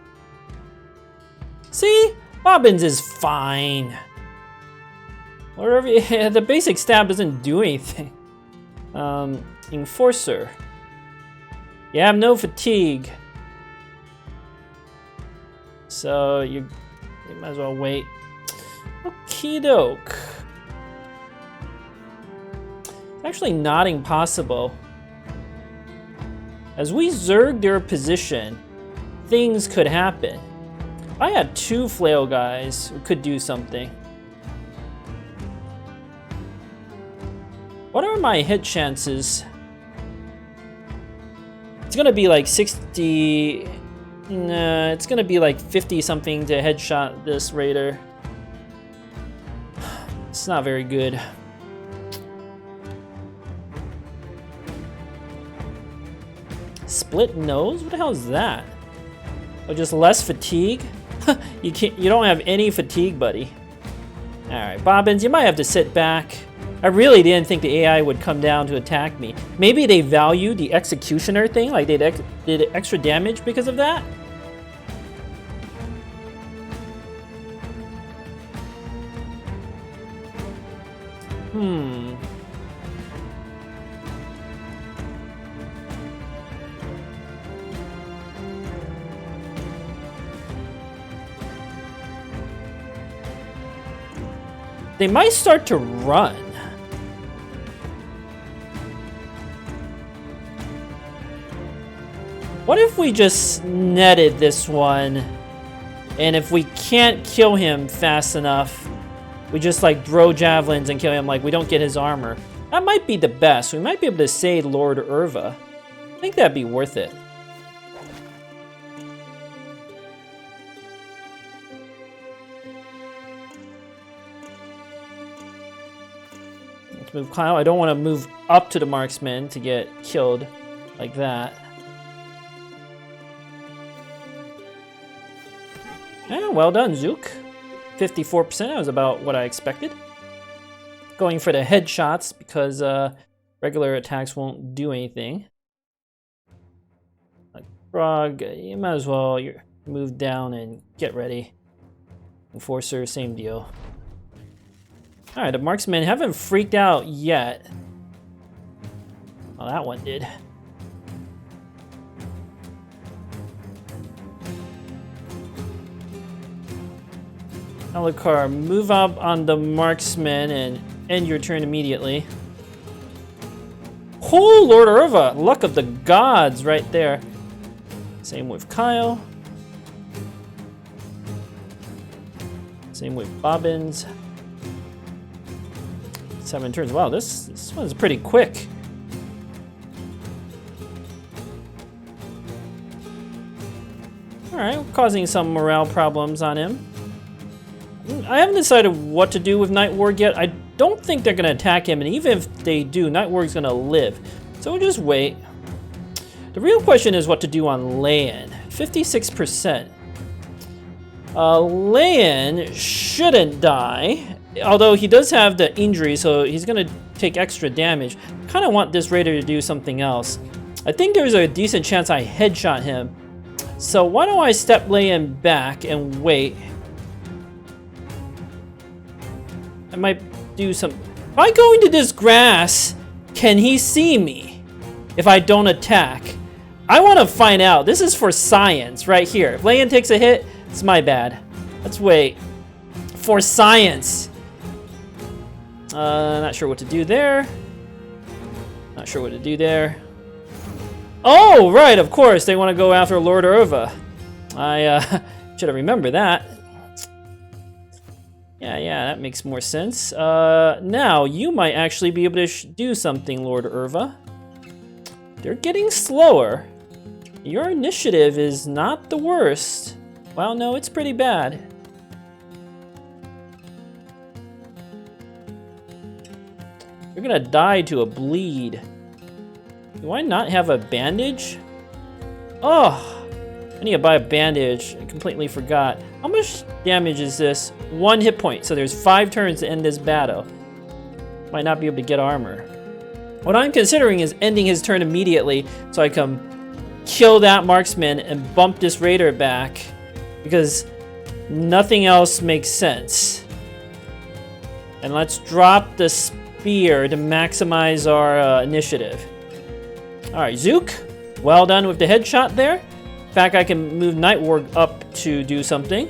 See? Bobbins is fine. Whatever, yeah, the basic stab doesn't do anything. Enforcer. You have no fatigue. So you might as well wait. Okie doke. It's actually not impossible. As we zerg their position, things could happen. If I had 2 flail guys, we could do something. What are my hit chances? It's gonna be like 60... Nah, it's gonna be like 50 something to headshot this raider. It's not very good. Split nose? What the hell is that? Oh, just less fatigue? You don't have any fatigue, buddy. Alright, Bobbins, you might have to sit back. I really didn't think the AI would come down to attack me. Maybe they value the executioner thing, like they did extra damage because of that? They might start to run. What if we just netted this one, and if we can't kill him fast enough, we just like throw javelins and kill him, like we don't get his armor. That might be the best. We might be able to save Lord Aerva. I think that'd be worth it. Let's move Kyle. I don't want to move up to the marksman to get killed like that. Yeah, well done, Zook. 54%, that was about what I expected. Going for the headshots because regular attacks won't do anything. Like Frog, you might as well move down and get ready. Enforcer, same deal. Alright, the marksmen haven't freaked out yet. Well, that one did. Alucard, move up on the marksman and end your turn immediately. Oh, Lord Aerva! Luck of the gods right there. Same with Kyle. Same with Bobbins. 7 turns. Wow, this one's pretty quick. Alright, causing some morale problems on him. I haven't decided what to do with Night Warg yet. I don't think they're going to attack him, and even if they do, Night Warg's going to live. So we'll just wait. The real question is what to do on Leyen. 56%. Leyen shouldn't die, although he does have the injury, so he's going to take extra damage. I kind of want this raider to do something else. I think there's a decent chance I headshot him. So why don't I step Leyen back and wait. I might do some... If I go into this grass, can he see me if I don't attack? I want to find out. This is for science right here. If Leyen takes a hit, it's my bad. Let's wait. For science. Not sure what to do there. Not sure what to do there. Oh, right, of course. They want to go after Lord Aerva. I should have remembered that. Yeah, that makes more sense. Now, you might actually be able to do something, Lord Aerva. They're getting slower. Your initiative is not the worst. Well, no, it's pretty bad. You're gonna die to a bleed. Do I not have a bandage? Oh! I need to buy a bandage. I completely forgot. How much damage is this? 1 hit point. So there's 5 turns to end this battle. Might not be able to get armor. What I'm considering is ending his turn immediately so I can kill that marksman and bump this raider back, because nothing else makes sense. And let's drop the spear to maximize our initiative. Alright, Zook. Well done with the headshot there. In fact, I can move Night Warg up to do something.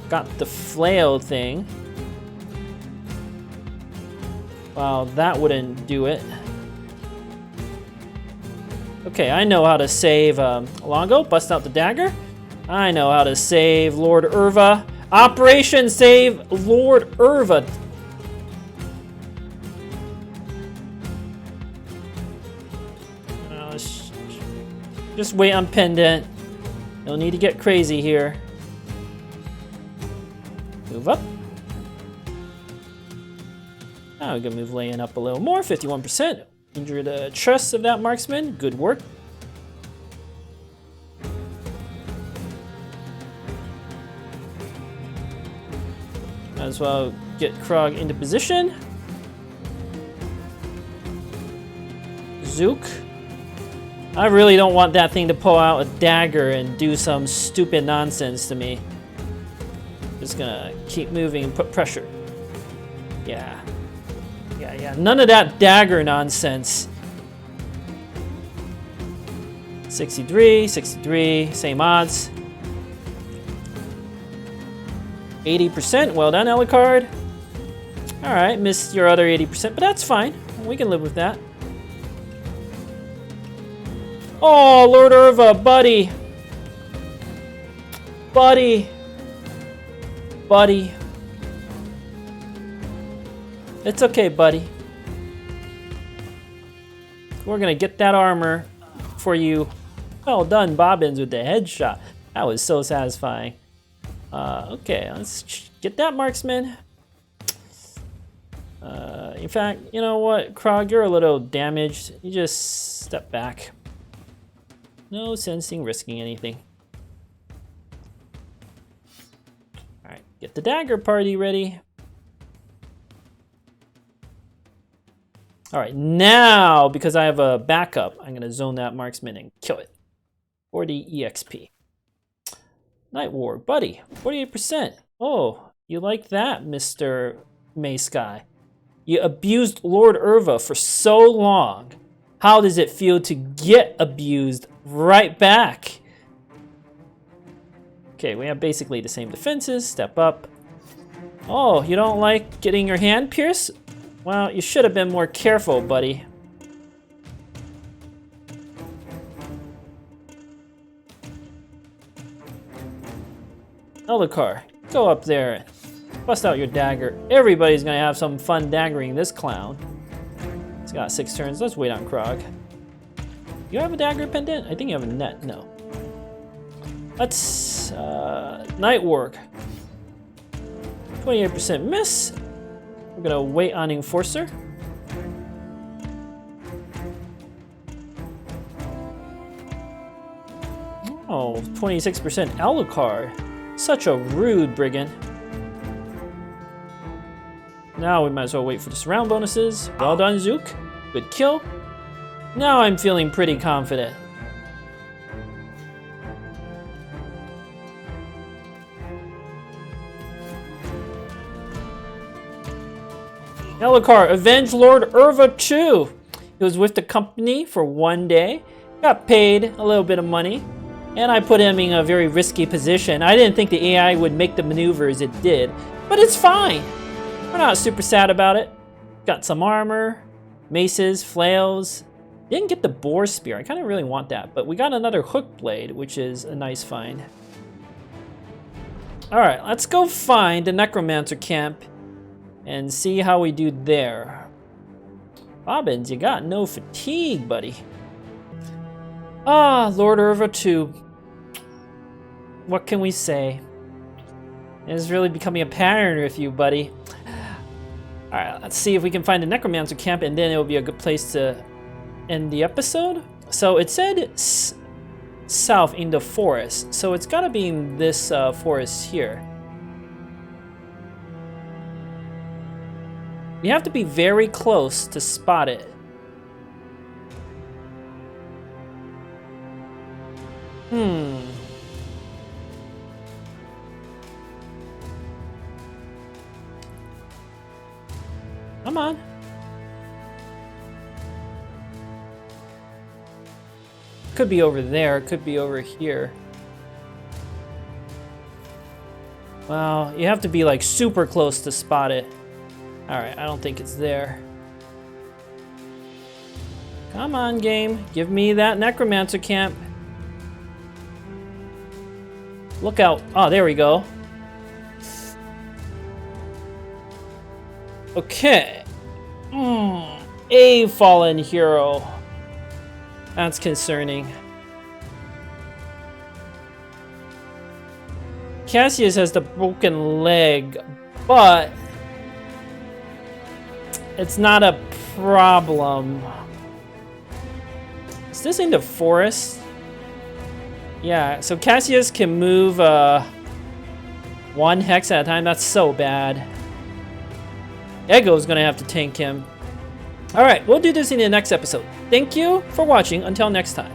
Got the flail thing. Well, that wouldn't do it. Okay, I know how to save Longo. Bust out the dagger. I know how to save Lord Aerva. Operation Save Lord Aerva. Just wait on Pendant. You'll need to get crazy here. Move up. Now we're gonna move Leyen up a little more. 51%. Injure the chest of that marksman. Good work. Might as well get Krog into position. Zook. I really don't want that thing to pull out a dagger and do some stupid nonsense to me. Just gonna keep moving and put pressure. Yeah. None of that dagger nonsense. 63, same odds. 80%, well done, Alucard. Alright, missed your other 80%, but that's fine. We can live with that. Oh, Lord Aerva, buddy. Buddy. Buddy. It's okay, buddy. We're gonna get that armor for you. Well done, Bobbins, with the headshot. That was so satisfying. Okay, let's get that marksman. In fact, you know what, Krog, you're a little damaged. You just step back. No sense in risking anything. All right, get the dagger party ready. All right, now, because I have a backup, I'm gonna zone that marksman and kill it. 40 EXP. Night War, buddy, 48%. Oh, you like that, Mr. May Sky? You abused Lord Aerva for so long. How does it feel to get abused right back? Okay, we have basically the same defenses. Step up. Oh, you don't like getting your hand pierced? Well, you should have been more careful, buddy. Elokar, go up there. Bust out your dagger. Everybody's gonna have some fun daggering this clown. He's got 6 turns. Let's wait on Krog. You have a dagger pendant? I think you have a net. No. Let's night work. 28% miss. We're gonna wait on Enforcer. Oh, 26% Alucard. Such a rude brigand. Now we might as well wait for the surround bonuses. Well done, Zook. Good kill. Now I'm feeling pretty confident. Elokar, avenge Lord Aerva 2. He was with the company for 1 day, got paid a little bit of money, and I put him in a very risky position. I didn't think the AI would make the maneuvers it did, but it's fine. We're not super sad about it. Got some armor, maces, flails. Didn't get the boar spear. I kind of really want that, but we got another hook blade, which is a nice find. All right, let's go find the necromancer camp and see how we do there. Bobbins, you got no fatigue, buddy. Ah, Lord Aerva 2. What can we say? It's really becoming a pattern with you, buddy. All right, let's see if we can find a necromancer camp, and then it will be a good place to end the episode. So it said south in the forest, so it's gotta be in this forest here. You have to be very close to spot it. Come on. Could be over there, could be over here. Well, you have to be like super close to spot it. All right, I don't think it's there. Come on, game. Give me that necromancer camp. Look out. Oh, there we go. Okay. A fallen hero. That's concerning. Cassius has the broken leg, but it's not a problem. Is this in the forest? Yeah, so Cassius can move 1 hex at a time. That's so bad. Ego's gonna have to tank him. Alright, we'll do this in the next episode. Thank you for watching. Until next time.